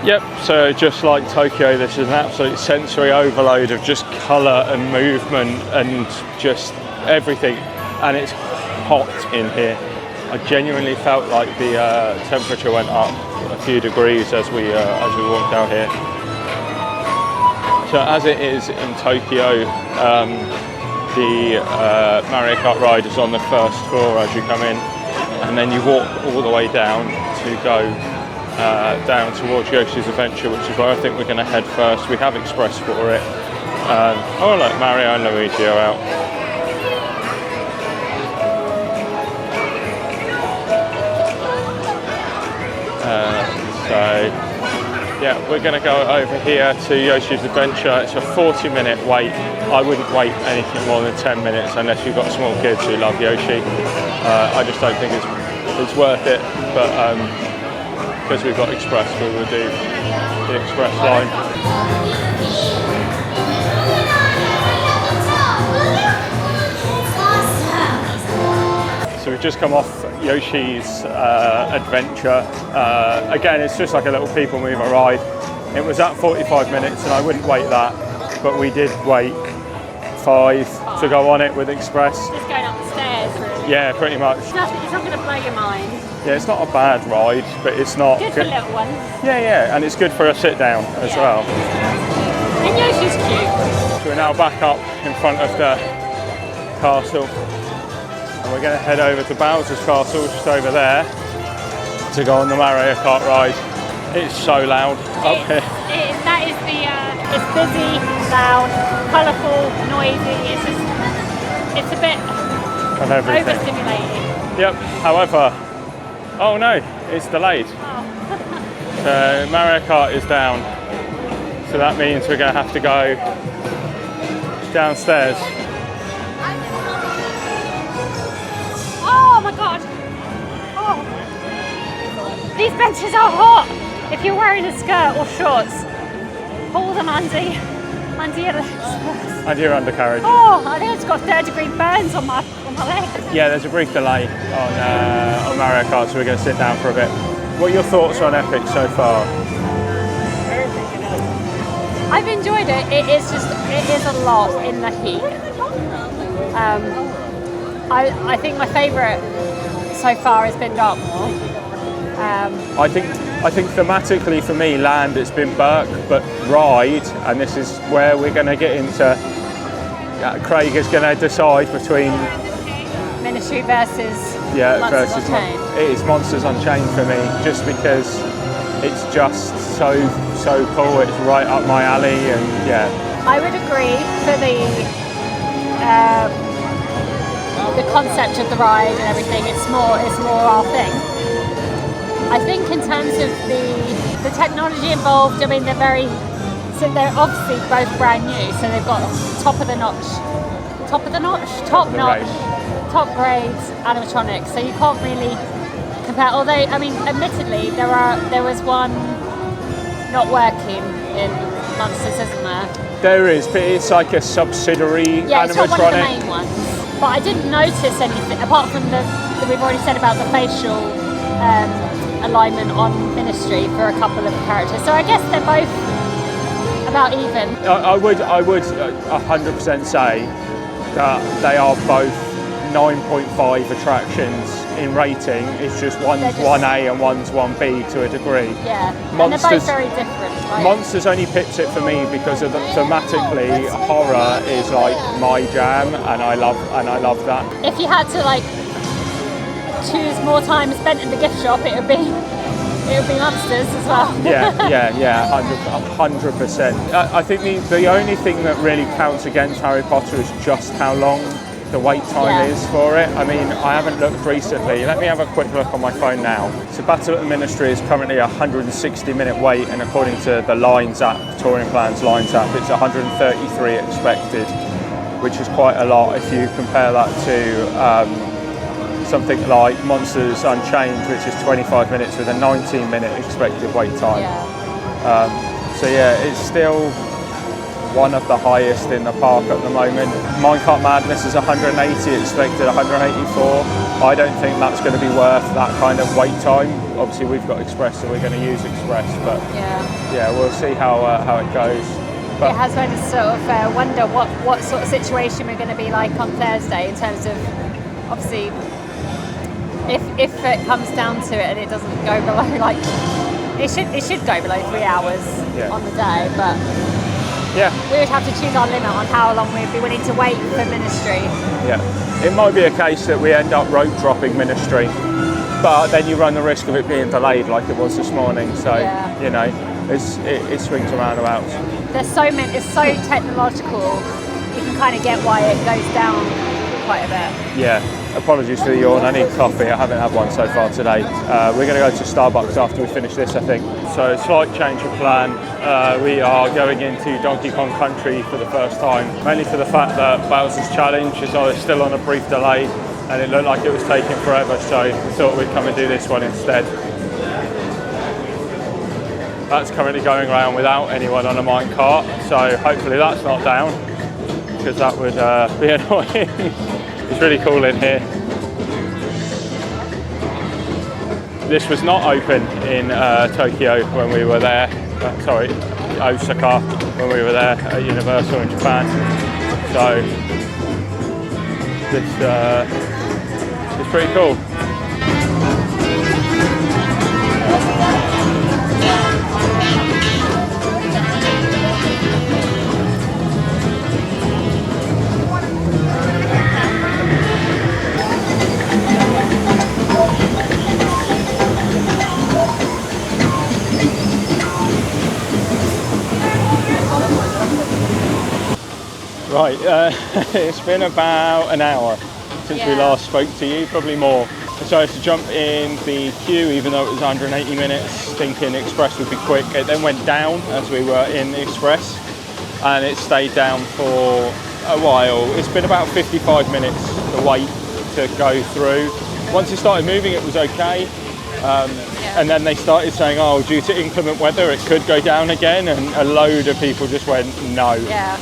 Yep, so just like Tokyo, this is an absolute sensory overload of just colour and movement and just everything, and it's hot in here. I genuinely felt like the temperature went up a few degrees as we walked out here. So as it is in Tokyo, the Mario Kart ride is on the first floor as you come in, and then you walk all the way down to go down towards Yoshi's Adventure, which is where I think we're going to head first. We have express for it. Oh look, Mario and Luigi are out. So yeah, we're going to go over here to Yoshi's Adventure. It's a 40-minute wait. I wouldn't wait anything more than 10 minutes unless you've got small kids who love Yoshi. I just don't think it's worth it, but because we've got express, we will do the express line. So we've just come off Yoshi's Adventure. Again, it's just like a little people mover ride. It was at 45 minutes and I wouldn't wait that, but we did wait 5 to go on it with express. Just going up the stairs, really. Yeah, pretty much. It's not going to blow your mind. Yeah, it's not a bad ride, but it's not good for little ones. Yeah, and it's good for a sit down as well. And Yoshi's cute. So we're now back up in front of the castle, and we're going to head over to Bowser's Castle, just over there, to go on the Mario Kart ride. It's so loud up here. That is it's busy, loud, colourful, noisy. It's a bit of everything. Overstimulating. Yep. However, oh no, it's delayed. Oh. So Mario Kart is down. So that means we're going to have to go downstairs. Oh my god! Oh. These benches are hot! If you're wearing a skirt or shorts, hold them under your legs first. Under your undercarriage. Oh, I think it's got 3rd-degree burns on my legs. Yeah, there's a brief delay on Mario Kart, so we're going to sit down for a bit. What are your thoughts on Epic so far? I've enjoyed it. It is a lot in the heat. I think my favourite so far has been Dartmoor. I think thematically for me, land it's been Burke, but ride, and this is where we're going to get into. Craig is going to decide between Ministry versus versus Unchained. It is Monsters Unchained for me, just because it's just so cool. It's right up my alley, and yeah. I would agree for the concept of the ride and everything. It's more our thing. I think in terms of the technology involved, I mean they're obviously both brand new, so they've got top grade animatronics, so you can't really compare. Although I mean, admittedly, there was one not working in Monsters, isn't there? There is, but it's like a subsidiary Yeah, it's not animatronic. one of the main ones. But I didn't notice anything apart from that we've already said about the facial alignment on Ministry for a couple of characters. So I guess they're both about even. I would 100% say that they are both 9.5 attractions in rating. It's just one's 1A and one's 1B to a degree. Yeah, Monsters, and they're both very different. Right? Monsters only picked it for me because of thematically horror is like my jam, and I love that. If you had to like choose more time spent in the gift shop, it would be Monsters as well. Yeah, 100%. I think the only thing that really counts against Harry Potter is just how long the wait time is for it. I mean, I haven't looked recently. Let me have a quick look on my phone now. So Battle at the Ministry is currently a 160-minute wait, and according to the Lines app, Touring Plans Lines app, it's 133 expected, which is quite a lot if you compare that to something like Monsters Unchained, which is 25 minutes with a 19-minute expected wait time. Yeah. So yeah, it's still one of the highest in the park at the moment. Minecart Madness is 180 expected, 184. I don't think that's going to be worth that kind of wait time. Obviously we've got Express, so we're going to use Express, but yeah, we'll see how it goes. But it has made us sort of wonder what sort of situation we're going to be like on Thursday in terms of, obviously, if it comes down to it and it doesn't go below, like it should go below 3 hours on the day, but we would have to choose our limit on how long we'd be willing to wait for Ministry. Yeah, it might be a case that we end up rope dropping Ministry, but then you run the risk of it being delayed like it was this morning. So you know, it swings and roundabouts. It's so technological. You can kind of get why it goes down quite a bit. Yeah. Apologies for the yawn, I need coffee, I haven't had one so far today. We're going to go to Starbucks after we finish this, I think. So slight change of plan, we are going into Donkey Kong Country for the first time, mainly for the fact that Bowser's Challenge is still on a brief delay and it looked like it was taking forever, so we thought we'd come and do this one instead. That's currently going around without anyone on a minecart, so hopefully that's not down, because that would be annoying. It's really cool in here. This was not open in Tokyo when we were there. Osaka when we were there at Universal in Japan. So this is pretty cool. Right, it's been about an hour since we last spoke to you, probably more. I decided to jump in the queue even though it was 180 minutes, thinking Express would be quick. It then went down as we were in the Express, and it stayed down for a while. It's been about 55 minutes to wait to go through. Once it started moving, it was okay. And then they started saying, oh, due to inclement weather, it could go down again, and a load of people just went, no. Yeah.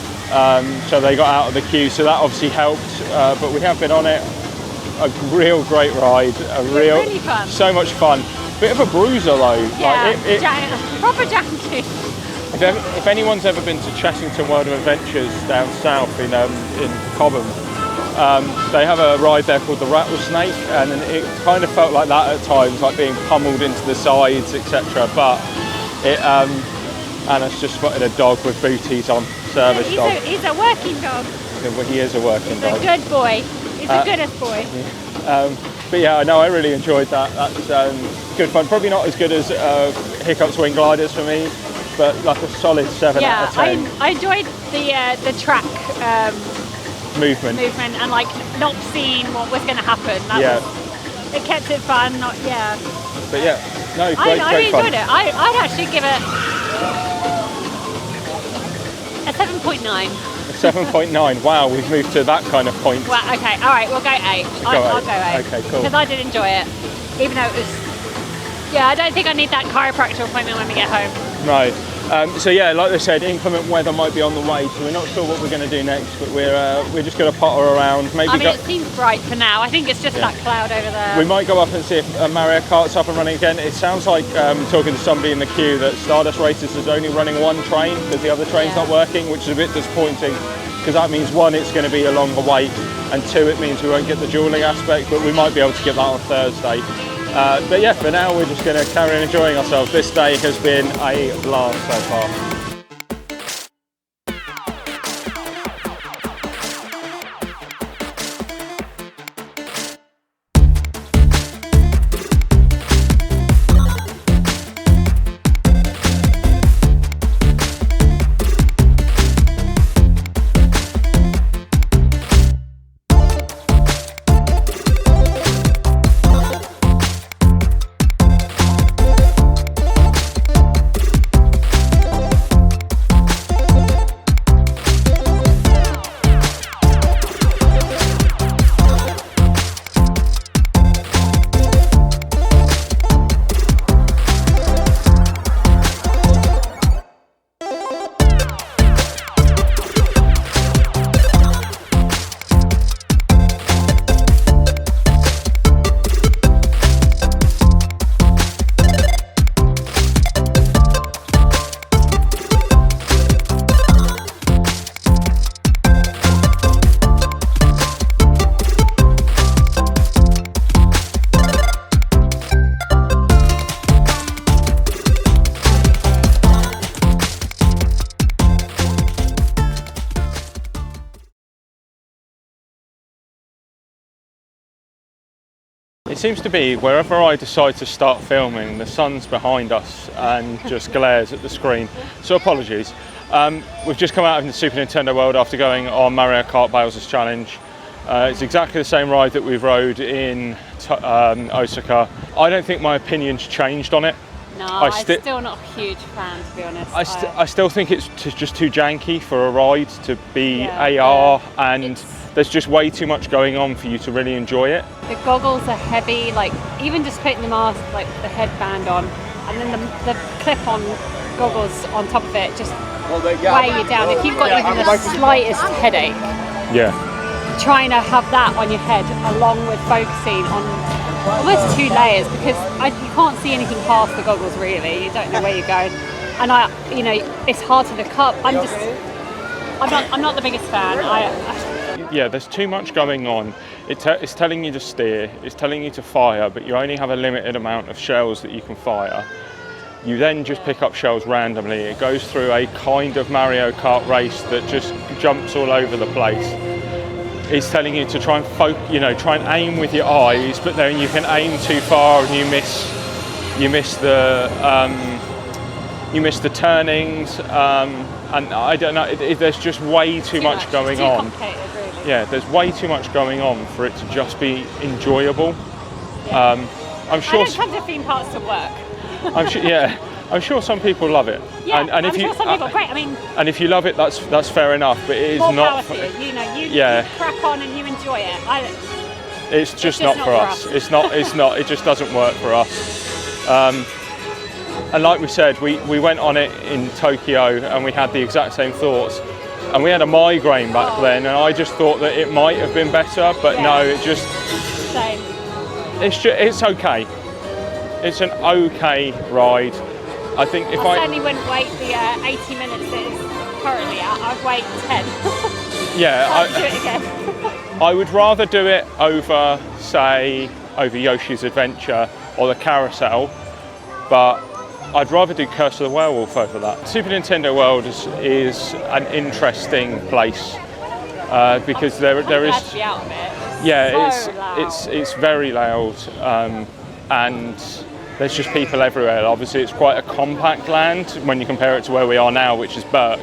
So they got out of the queue, so that obviously helped. But we have been on it. A real great ride. Really fun. So much fun. Bit of a bruiser though. Yeah, like proper janky. If anyone's ever been to Chessington World of Adventures down south in Cobham, they have a ride there called the Rattlesnake, and it kind of felt like that at times, like being pummeled into the sides, etc. But Anna's just spotted a dog with booties on, service dog. He's a working dog. Well, he is a working dog. He's a good boy. He's the goodest boy. But yeah, no, I really enjoyed that. That's good fun. Probably not as good as Hiccup's Wing Gliders for me, but like a solid 7 out of 10. I enjoyed the track movement and like not seeing what was going to happen. It kept it fun. But yeah, no, I great fun. enjoyed it. I'd actually give it a 7.9. 7.9. Wow, we've moved to that kind of point. Well, okay, all right, we'll go 8. I'll go 8. Okay, cool. Because I did enjoy it, even though it was. Yeah, I don't think I need that chiropractor appointment when we get home. No. So yeah, like they said, inclement weather might be on the way, so we're not sure what we're going to do next, but we're just going to potter around. Maybe it seems bright for now. I think it's just that cloud over there. We might go up and see if Mario Kart's up and running again. It sounds like, talking to somebody in the queue, that Stardust Races is only running one train because the other train's not working, which is a bit disappointing, because that means 1, it's going to be a longer wait, and 2, it means we won't get the duelling aspect, but we might be able to get that on Thursday. But yeah, for now we're just going to carry on enjoying ourselves. This day has been a blast so far. It seems to be wherever I decide to start filming, the sun's behind us and just glares at the screen. So apologies. We've just come out of the Super Nintendo World after going on Mario Kart Bowser's Challenge. It's exactly the same ride that we've rode in Osaka. I don't think my opinion's changed on it. No, I'm still not a huge fan, to be honest. I still think it's just too janky for a ride to be AR, and there's just way too much going on for you to really enjoy it. The goggles are heavy, like even just putting the mask, like the headband on, and then the clip-on goggles on top of it just weigh you down. If you've got even the slightest headache, trying to have that on your head along with focusing on almost 2 layers, because you can't see anything past the goggles really. You don't know where you're going, and it's hard to look up. I'm not the biggest fan. Yeah, there's too much going on. It's telling you to steer, it's telling you to fire, but you only have a limited amount of shells that you can fire. You then just pick up shells randomly. It goes through a kind of Mario Kart race that just jumps all over the place. It's telling you to try and try and aim with your eyes, but then you can aim too far and you miss the turnings, and I don't know. There's just way too much going on. Complicated, really. Yeah, there's way too much going on for it to just be enjoyable. I'm sure. I don't come to theme parks to work. I'm sure some people love it. Yeah, and if I'm sure some people great. I mean, and if you love it, that's fair enough. But it is not. You crack on and you enjoy it. It's just not for us. It's not. It just doesn't work for us. And like we said, we went on it in Tokyo and we had the exact same thoughts. And we had a migraine back then, and I just thought that it might have been better, but no, it just. Same. It's okay. It's an okay ride. I think if I certainly wouldn't wait the 80 minutes that it's currently at. I'd wait 10. yeah, Do it again. I would rather do it over, say, over Yoshi's Adventure or the Carousel, but I'd rather do Curse of the Werewolf over that. Super Nintendo World is an interesting place because there is. Glad to be out of it. Yeah, So loud. it's very loud, and there's just people everywhere. Obviously, it's quite a compact land when you compare it to where we are now, which is Burke.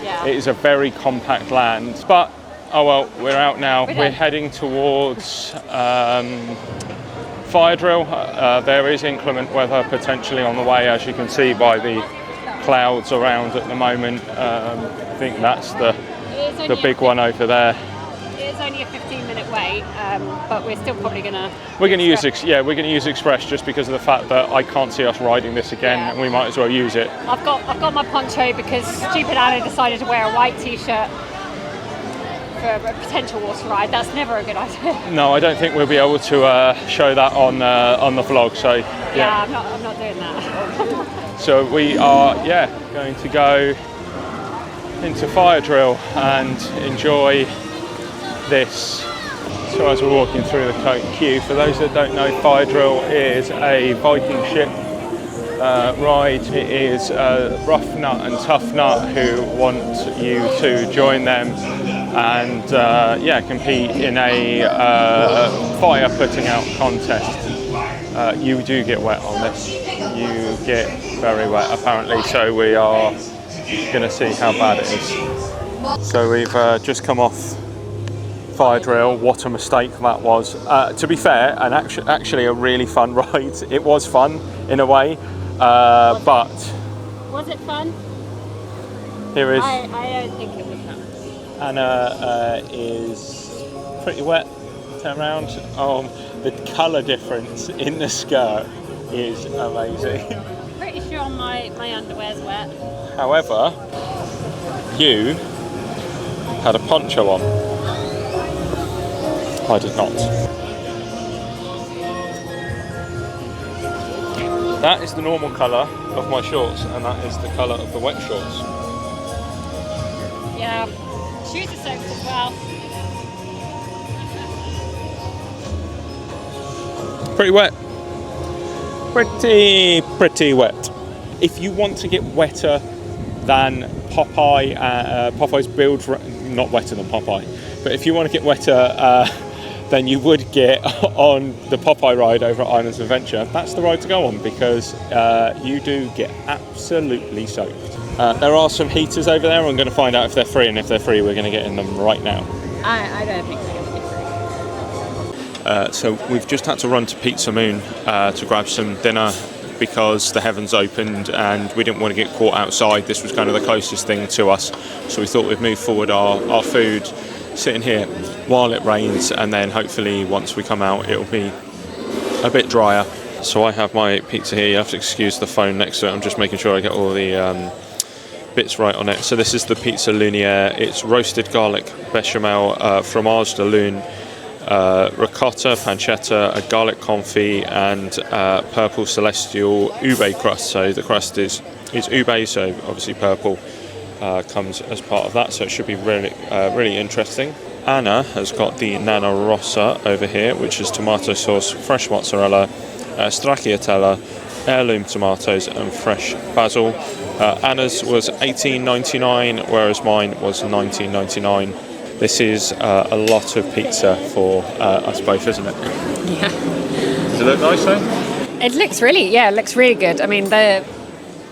Yeah. It is a very compact land, but oh well, we're out now. We're heading towards Fire Drill. There is inclement weather potentially on the way, as you can see by the clouds around at the moment. I think that's the big one over there. It's only a 15-minute wait, but we're still probably gonna. We're going to use Express just because of the fact that I can't see us riding this again, and we might as well use it. I've got my poncho because stupid Anna decided to wear a white t-shirt for a potential water ride. That's never a good idea. No, I don't think we'll be able to show that on the vlog. So yeah, I'm not doing that. So we are going to go into Fire Drill and enjoy this. So as we're walking through the queue, for those that don't know, Fire Drill is a Viking ship ride. It is Rough Nut and Tough Nut who want you to join them and compete in a fire putting out contest. You do get wet on this. You get very wet apparently, so we are going to see how bad it is. So we've just come off Fire Drill. What a mistake that was. To be fair, and actually a really fun ride. It was fun in a way, but was it fun? here is I don't think it was fun. Anna is pretty wet. Turn around. Oh, the colour difference in the skirt is amazing. Pretty sure my underwear's wet. However, you had a poncho on. I did not. That is the normal colour of my shorts, and that is the colour of the wet shorts. Yeah, shoes are soaked as well. Pretty wet. Pretty wet. If you want to get wetter than Popeye, Popeye's build, not wetter than Popeye, but if you want to get wetter than you would get on the Popeye ride over at Islands of Adventure, that's the ride to go on because you do get absolutely soaked. There are some heaters over there. I'm going to find out if they're free, and if they're free, we're going to get in them right now. I don't think they're going to be free. So we've just had to run to Pizza Moon to grab some dinner because the Heavens opened and we didn't want to get caught outside. This was kind of the closest thing to us, so we thought we'd move forward our food, sitting here while it rains, and then hopefully once we come out it'll be a bit drier. So I have my pizza here. You have to excuse the phone next to it. I'm just making sure I get all the bits right on it. So this is the pizza Luniere. It's roasted garlic bechamel, fromage de lune, ricotta, pancetta, a garlic confit, and purple celestial ube crust. So the crust is ube, so obviously purple comes as part of that. So it should be really interesting. Anna has got the Nana Rossa over here, which is tomato sauce, fresh mozzarella, stracciatella, heirloom tomatoes, and fresh basil. Anna's was $18.99, whereas mine was $19.99. This is a lot of pizza for us both, isn't it? Yeah. Does it look nice though? It looks really good. I mean, the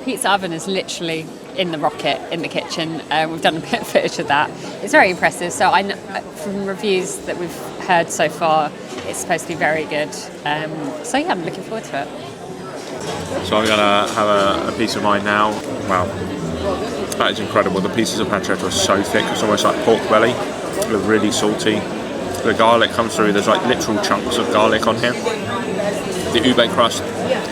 pizza oven is literally in the rocket in the kitchen. We've done a bit of footage of that. It's very impressive. So I know, from reviews that we've heard so far, it's supposed to be very good. So yeah, I'm looking forward to it. So I'm gonna have a piece of mine now. Wow, that is incredible. The pieces of pancetta are so thick, it's almost like pork belly. They're really salty. The garlic comes through, there's like literal chunks of garlic on here. The ube crust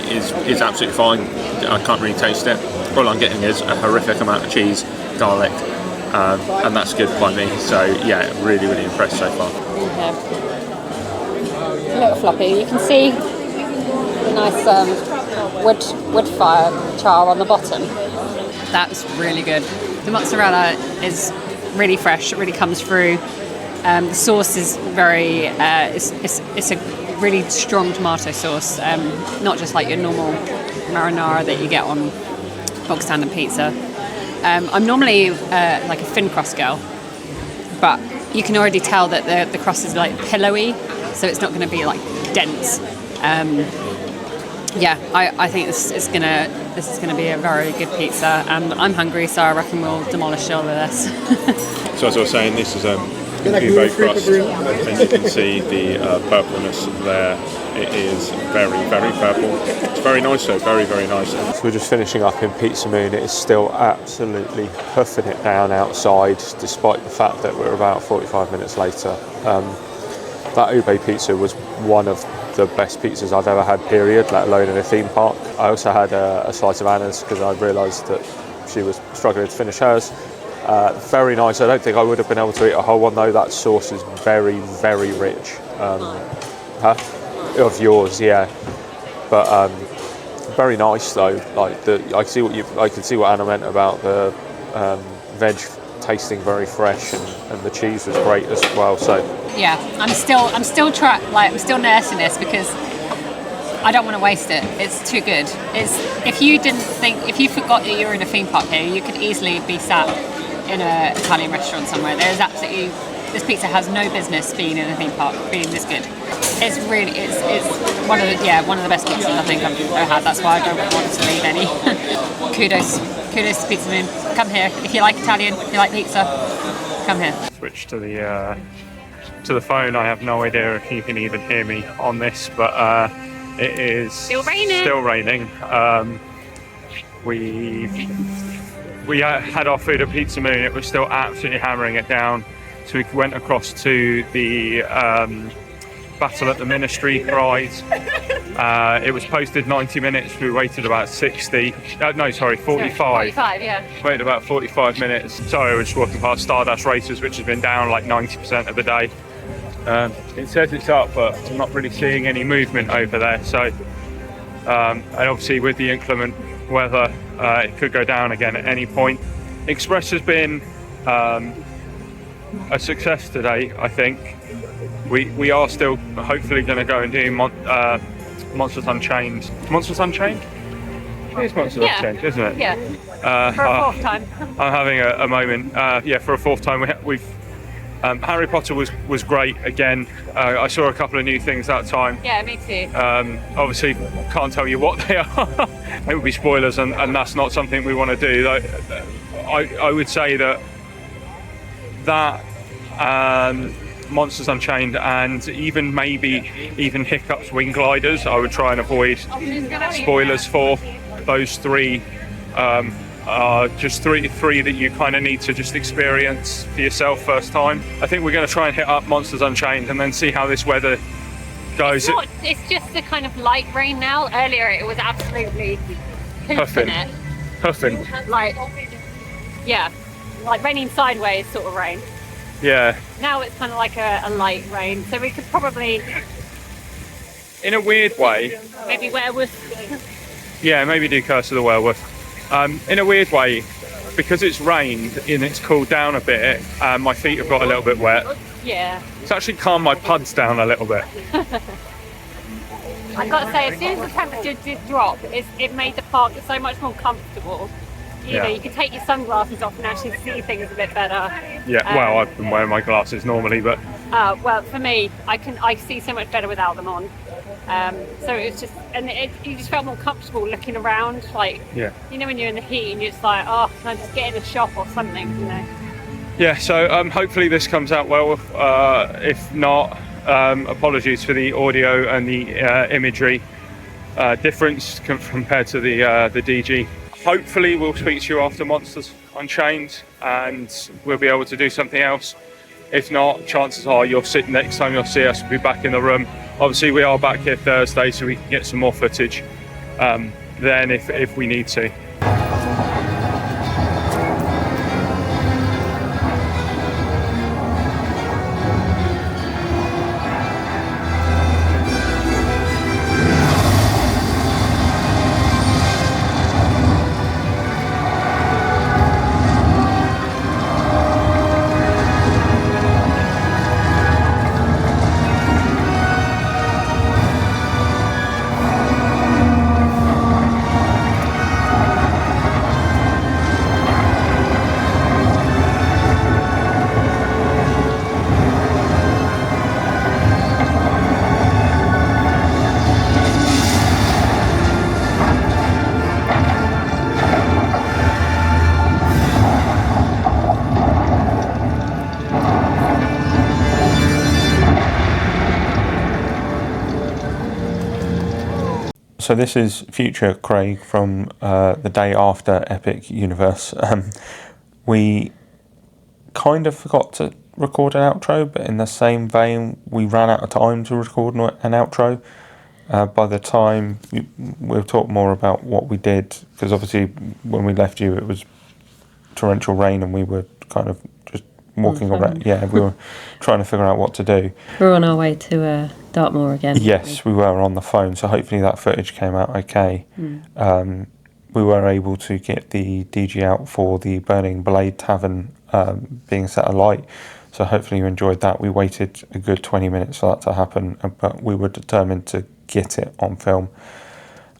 is absolutely fine. I can't really taste it. All I'm getting is a horrific amount of cheese, garlic, and that's good by me. So yeah, really impressed so far. Okay. It's a little floppy. You can see the nice wood fire char on the bottom. That's really good. The mozzarella is really fresh. It really comes through. The sauce is very. It's a really strong tomato sauce, not just like your normal marinara that you get on bog standard pizza. I'm normally like a thin crust girl, but you can already tell that the crust is like pillowy, so it's not going to be like dense. I think this is gonna be a very good pizza, and I'm hungry, so I reckon we'll demolish all of this. So as I was saying, this is ube crust, and you can see the purpleness there. It is very, very purple. It's very nice though, very, very nice. So we're just finishing up in Pizza Moon. It is still absolutely huffing it down outside, despite the fact that we're about 45 minutes later. That ube pizza was one of the best pizzas I've ever had, period, let alone in a theme park. I also had a slice of Anna's because I realised that she was struggling to finish hers. Very nice. I don't think I would have been able to eat a whole one though. That sauce is very, very rich. Of yours, yeah. But very nice though. Like I can see what Anna meant about the veg tasting very fresh, and the cheese was great as well. So yeah, I'm still nursing this because I don't want to waste it. It's too good. If you forgot that you were in a theme park here, you could easily be sat in an Italian restaurant somewhere. This pizza has no business being in a theme park being this good. It's one of the best pizzas I think I've ever had. That's why I don't want to leave any. Kudos to Pizza Moon. Come here if you like Italian, if you like pizza. Come here. Switch to the phone. I have no idea if you can even hear me on this, but it is still raining. We had our food at Pizza Moon. It was still absolutely hammering it down. So we went across to the Battle at the Ministry prize. It was posted 90 minutes. We waited about 45. 45, yeah. Waited about 45 minutes. Sorry, I was just walking past Stardust Races, which has been down like 90% of the day. It says it's up, but I'm not really seeing any movement over there. So, and obviously with the inclement weather, it could go down again at any point. Express has been a success today, I think. We are still hopefully going to go and do Monsters Unchained. Monsters Unchained? It is Monsters Unchained, isn't it? Yeah. For a fourth time. I'm having a moment. For a fourth time. We've Harry Potter was great again. I saw a couple of new things that time. Yeah, me too. Obviously, can't tell you what they are. It would be spoilers, and that's not something we want to do. I would say that Monsters Unchained, and even Hiccup's Wing Gliders, I would try and avoid spoilers for. Those three are just three that you kind of need to just experience for yourself first time. I think we're going to try and hit up Monsters Unchained and then see how this weather goes. It's just a kind of light rain now. Earlier it was absolutely Huffing. Like raining sideways sort of rain. Yeah. Now it's kind of like a light rain, so we could probably, in a weird way, maybe werewolf. Yeah, maybe do Curse of the Werewolf. In a weird way, because it's rained and it's cooled down a bit, my feet have got a little bit wet. Yeah. It's actually calmed my puds down a little bit. I've got to say, as soon as the temperature did drop, it made the park so much more comfortable. You know, you can take your sunglasses off and actually see things a bit better. Yeah, well, I've been wearing my glasses normally, but... well, for me, I see so much better without them on. So it's just, and you just felt more comfortable looking around, like, you know, when you're in the heat and you're just like, oh, can I just get in a shop or something, you know? Yeah, so hopefully this comes out well. If not, apologies for the audio and the imagery difference compared to the DG. Hopefully we'll speak to you after Monsters Unchained and we'll be able to do something else. If not, chances are next time you'll see us, we'll be back in the room. Obviously we are back here Thursday, so we can get some more footage then if we need to. So this is future Craig from the day after Epic Universe. We kind of forgot to record an outro, but in the same vein, we ran out of time to record an outro. By the time we'll talk more about what we did, because obviously when we left you, it was torrential rain, and we were kind of just walking around. Yeah, we were trying to figure out what to do. We're on our way to Dartmoor again. Yes, we were on the phone, so hopefully that footage came out okay. We were able to get the DG out for the Burning Blade Tavern being set alight, so hopefully you enjoyed that. We waited a good 20 minutes for that to happen, but we were determined to get it on film.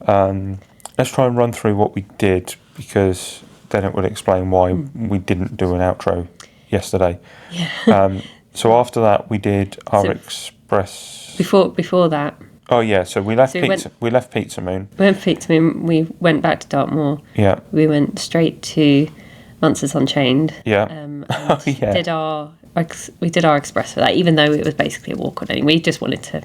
Let's try and run through what we did, because then it would explain why we didn't do an outro yesterday. Yeah. So after that, we did our express. Before that. Oh yeah, so we left we left Pizza Moon. We went to Pizza Moon. We went back to Dartmoor. Yeah. We went straight to Monsters Unchained. Yeah. And we did our express for that, even though it was basically a walk on anyway. We just wanted to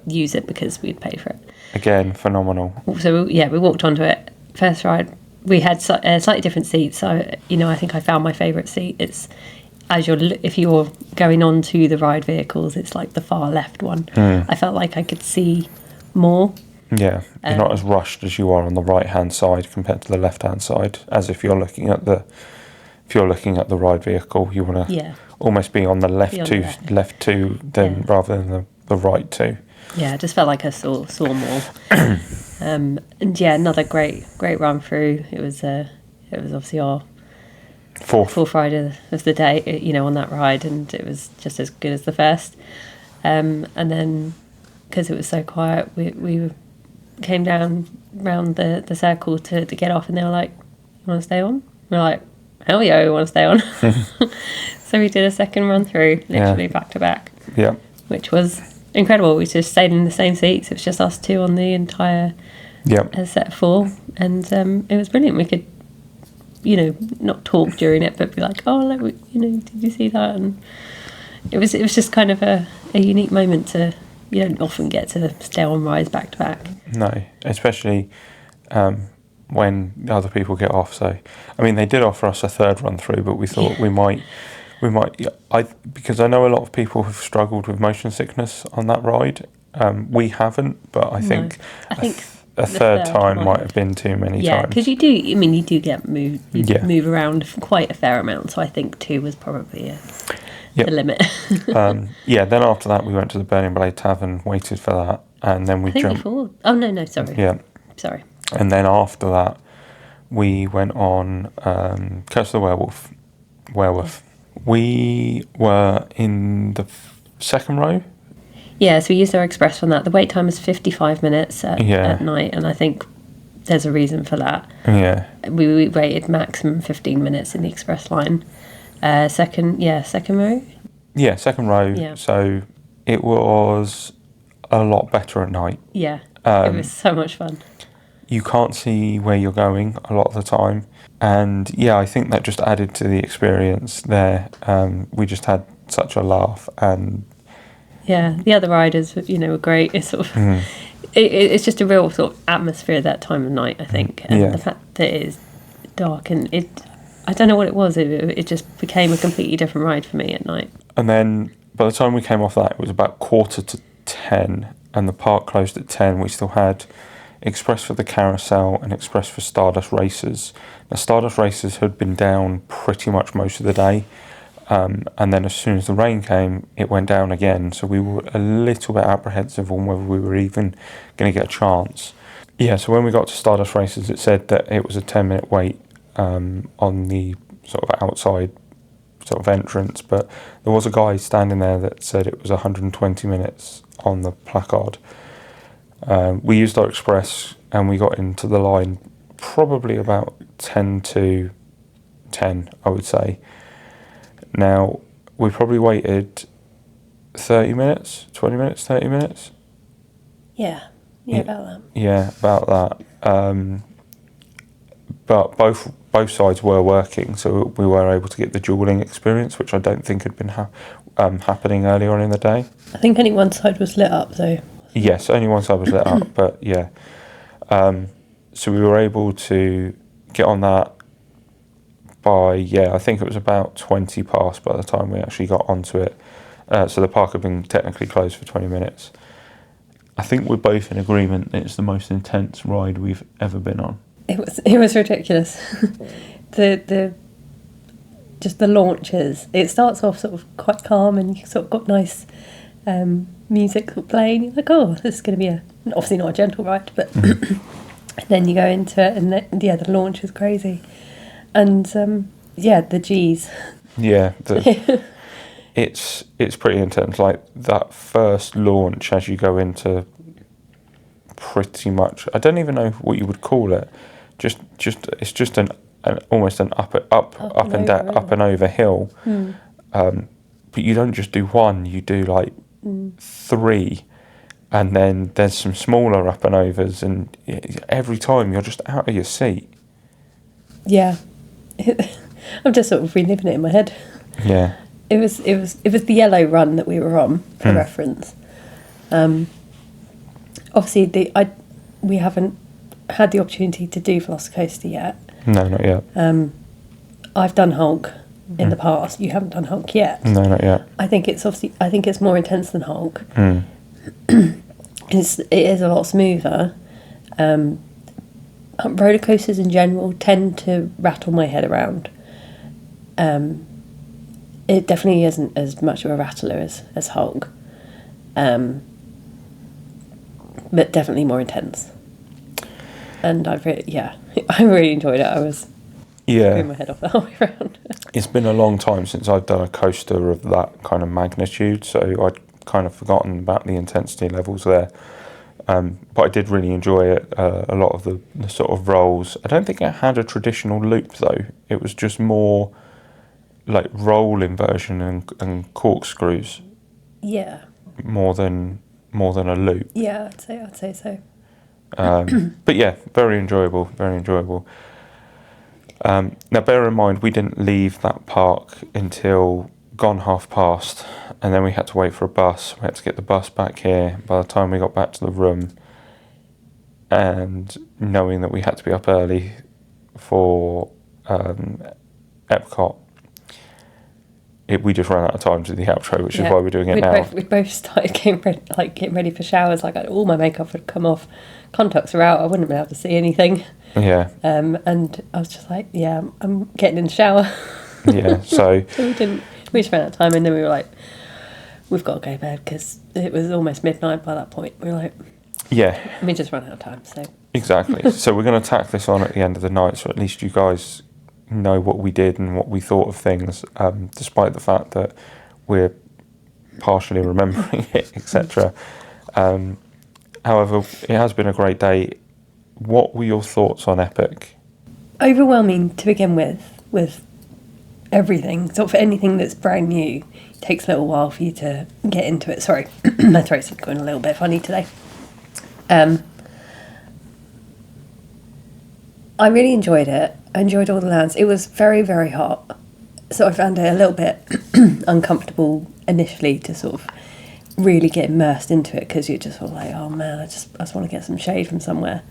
use it because we'd paid for it. Again, phenomenal. So we walked onto it. First ride, we had slightly different seats. So I think I found my favourite seat. It's if you're going on to the ride vehicles, it's like the far left one. I felt like I could see more. Yeah, you're not as rushed as you are on the right hand side compared to the left hand side. As if you're looking at the ride vehicle, you want to almost be on the left two, rather than the right two. Yeah, I just felt like I saw more. And another great run through. It was obviously our fourth ride of the day, on that ride, and it was just as good as the first. And then because it was so quiet, we came down round the circle to get off, and they were like, "You want to stay on?" We're like, "Hell yeah, we want to stay on." So we did a second run through, literally back to back. Yeah, which was incredible. We just stayed in the same seats. It was just us two on the entire set of four, and it was brilliant. We could, not talk during it, but be like, "Oh, look, did you see that?" And it was just kind of a unique moment to. You don't often get to stay on rides back to back. No, especially when other people get off. So, I mean, they did offer us a third run through, but we thought we might. Because I know a lot of people have struggled with motion sickness on that ride. We haven't, but I think a third time might have been too many times. Yeah, because you do get move around quite a fair amount. So I think 2 was probably the limit. Then after that we went to the Burning Blade Tavern, waited for that, and then we jumped. Oh no, sorry. Yeah. Sorry. And then after that we went on Curse of the Werewolf. We were in the second row. Yeah, so we used our express from that. The wait time was 55 minutes at night, and I think there's a reason for that. Yeah. We waited maximum 15 minutes in the express line. Second row? Yeah, second row. Yeah. So it was a lot better at night. Yeah, it was so much fun. You can't see where you're going a lot of the time. And yeah, I think that just added to the experience there. We just had such a laugh. And yeah, the other riders, were great. It's sort of, it's just a real sort of atmosphere at that time of night, I think. And the fact that it is dark and I don't know what it was. It just became a completely different ride for me at night. And then by the time we came off that, it was about 9:45, and the park closed at 10. We still had Express for the Carousel and Express for Stardust Racers. Now, Stardust Racers had been down pretty much most of the day, and then as soon as the rain came, it went down again. So we were a little bit apprehensive on whether we were even going to get a chance. Yeah, so when we got to Stardust Racers, it said that it was a 10-minute wait on the sort of outside sort of entrance, but there was a guy standing there that said it was 120 minutes on the placard. We used our express and we got into the line probably about 10 to 10, I would say. Now, we probably waited 30 minutes, 20 minutes, 30 minutes. Yeah, about that. Yeah, about that. But both sides were working, so we were able to get the dueling experience, which I don't think had been happening earlier on in the day. I think only one side was lit up, though. Yes, only one side was lit up, but yeah. So we were able to get on that by, I think it was about 20 past by the time we actually got onto it. So the park had been technically closed for 20 minutes. I think we're both in agreement that it's the most intense ride we've ever been on. It was ridiculous. the just the launches. It starts off sort of quite calm, and you sort of got nice music playing. You're like, oh, this is going to be obviously not a gentle ride, but then you go into it, and the launch is crazy, and the G's. Yeah, it's pretty intense. Like that first launch, as you go into pretty much, I don't even know what you would call it. Just it's just an almost an up and over hill. But you don't just do one, you do like 3, and then there's some smaller up and overs, and every time you're just out of your seat. Yeah. I'm just sort of reliving it in my head. Yeah. It was the yellow run that we were on, for reference. Obviously we haven't had the opportunity to do Velocicoaster yet. No, not yet. I've done Hulk in the past. You haven't done Hulk yet. No, not yet. I think it's more intense than Hulk. It is a lot smoother. Roller coasters in general tend to rattle my head around. It definitely isn't as much of a rattler as Hulk, but definitely more intense. And I really enjoyed it. I was screwing my head off the whole way around. It's been a long time since I've done a coaster of that kind of magnitude, so I'd kind of forgotten about the intensity levels there. But I did really enjoy it. A lot of the sort of rolls. I don't think it had a traditional loop though. It was just more like roll inversion and corkscrews. Yeah. More than a loop. Yeah, I'd say so. But yeah, very enjoyable. Now bear in mind we didn't leave that park until gone past, and then we had to wait for a bus. We had to get the bus back here. By the time we got back to the room, and knowing that we had to be up early for Epcot, we just ran out of time to do the outro, which is why we're doing it now. We both started getting ready for showers. Like all my makeup had come off, contacts were out. I wouldn't be able to see anything. Yeah. And I was just like, I'm getting in the shower. Yeah. So we just ran out of time, and then we were like, we've got to go to bed because it was almost midnight by that point. We were like, we just ran out of time. So exactly. So we're going to tack this on at the end of the night, so at least you guys know what we did and what we thought of things, despite the fact that we're partially remembering it, etc. However, it has been a great day. What were your thoughts on Epic? Overwhelming to begin with everything. So for anything that's brand new, it takes a little while for you to get into it. Sorry, my throat's going a little bit funny today. I really enjoyed it. I enjoyed all the lands. It was very, very hot, so I found it a little bit uncomfortable initially to sort of really get immersed into it, because you're just sort of like, oh man, I just want to get some shade from somewhere.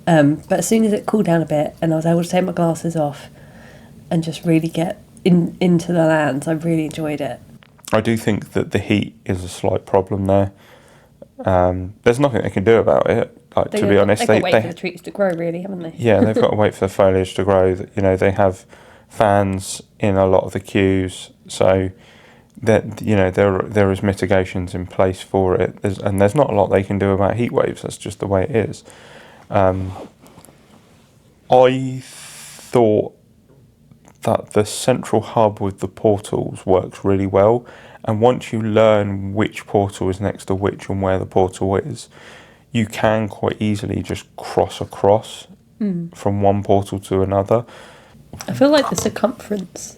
But as soon as it cooled down a bit and I was able to take my glasses off and just really get into the lands, I really enjoyed it. I do think that the heat is a slight problem there. There's nothing they can do about it. To be honest, they've got to wait for the trees to grow, really, haven't they? Yeah, they've got to wait for the foliage to grow. You know, they have fans in a lot of the queues, so that there is mitigations in place for it. There's not a lot they can do about heat waves. That's just the way it is. I thought that the central hub with the portals works really well, and once you learn which portal is next to which and where the portal is, you can quite easily just cross across from one portal to another. I feel like the circumference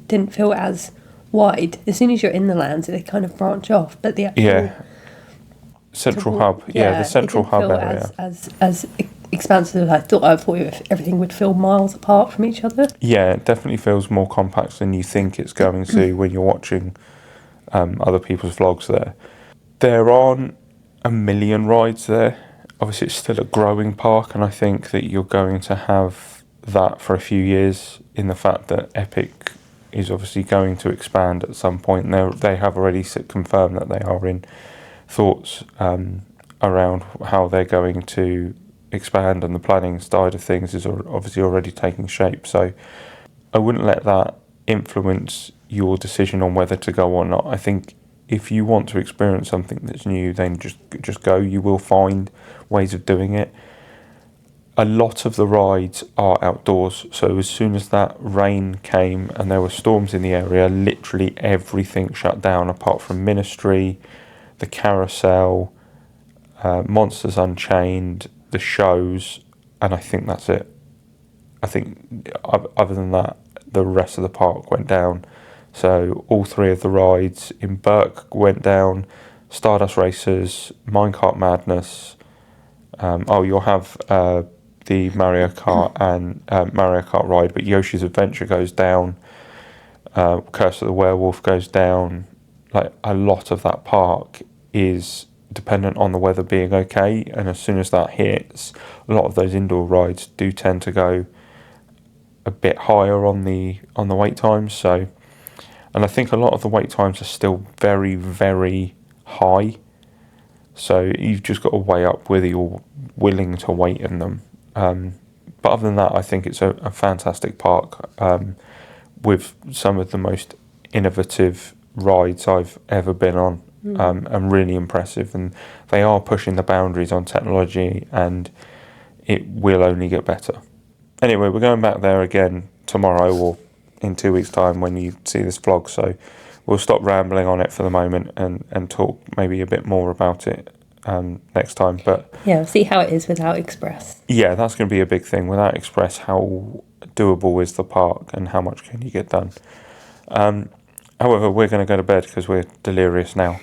didn't feel as wide. As soon as you're in the lands, they kind of branch off, but the actual central hub, the central hub area as expansive as I thought. I thought everything would feel miles apart from each other. Yeah, it definitely feels more compact than you think it's going to when you're watching other people's vlogs there. There aren't a million rides there. obviously it's still a growing park, and I think that you're going to have that for a few years, in the fact that Epic is obviously going to expand at some point. They have already confirmed that they are in thoughts around how they're going to expand, and the planning side of things is obviously already taking shape. So I wouldn't let that influence your decision on whether to go or not. I think if you want to experience something that's new, then just go. You will find ways of doing it. A lot of the rides are outdoors, so as soon as that rain came and there were storms in the area, literally everything shut down apart from Ministry, the Carousel, Monsters Unchained, the shows, and I think that's it. I think other than that, the rest of the park went down. So all 3 of the rides in Burke went down: Stardust Racers, Minecart Madness. You'll have the Mario Kart and Mario Kart ride, but Yoshi's Adventure goes down. Curse of the Werewolf goes down. Like, a lot of that park is dependent on the weather being okay, and as soon as that hits, a lot of those indoor rides do tend to go a bit higher on the wait times. So, and I think a lot of the wait times are still very, very high. So you've just got to weigh up whether you're willing to wait in them. But other than that, I think it's a fantastic park with some of the most innovative rides I've ever been on, and really impressive. And they are pushing the boundaries on technology, and it will only get better. Anyway, we're going back there again tomorrow, or in 2 weeks' time when you see this vlog. So we'll stop rambling on it for the moment and talk maybe a bit more about it next time. But Yeah, we'll see how it is without Express. yeah, that's going to be a big thing. Without Express, how doable is the park and how much can you get done? However, we're going to go to bed because we're delirious now.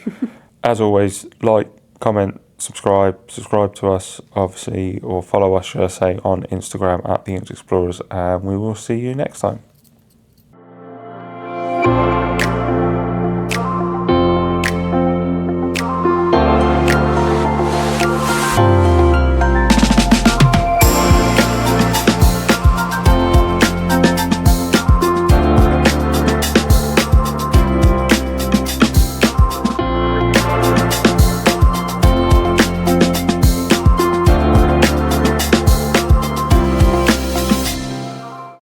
As always, like, comment, subscribe to us, obviously, or follow us, should I say, on Instagram at The Inks Explorers, and we will see you next time.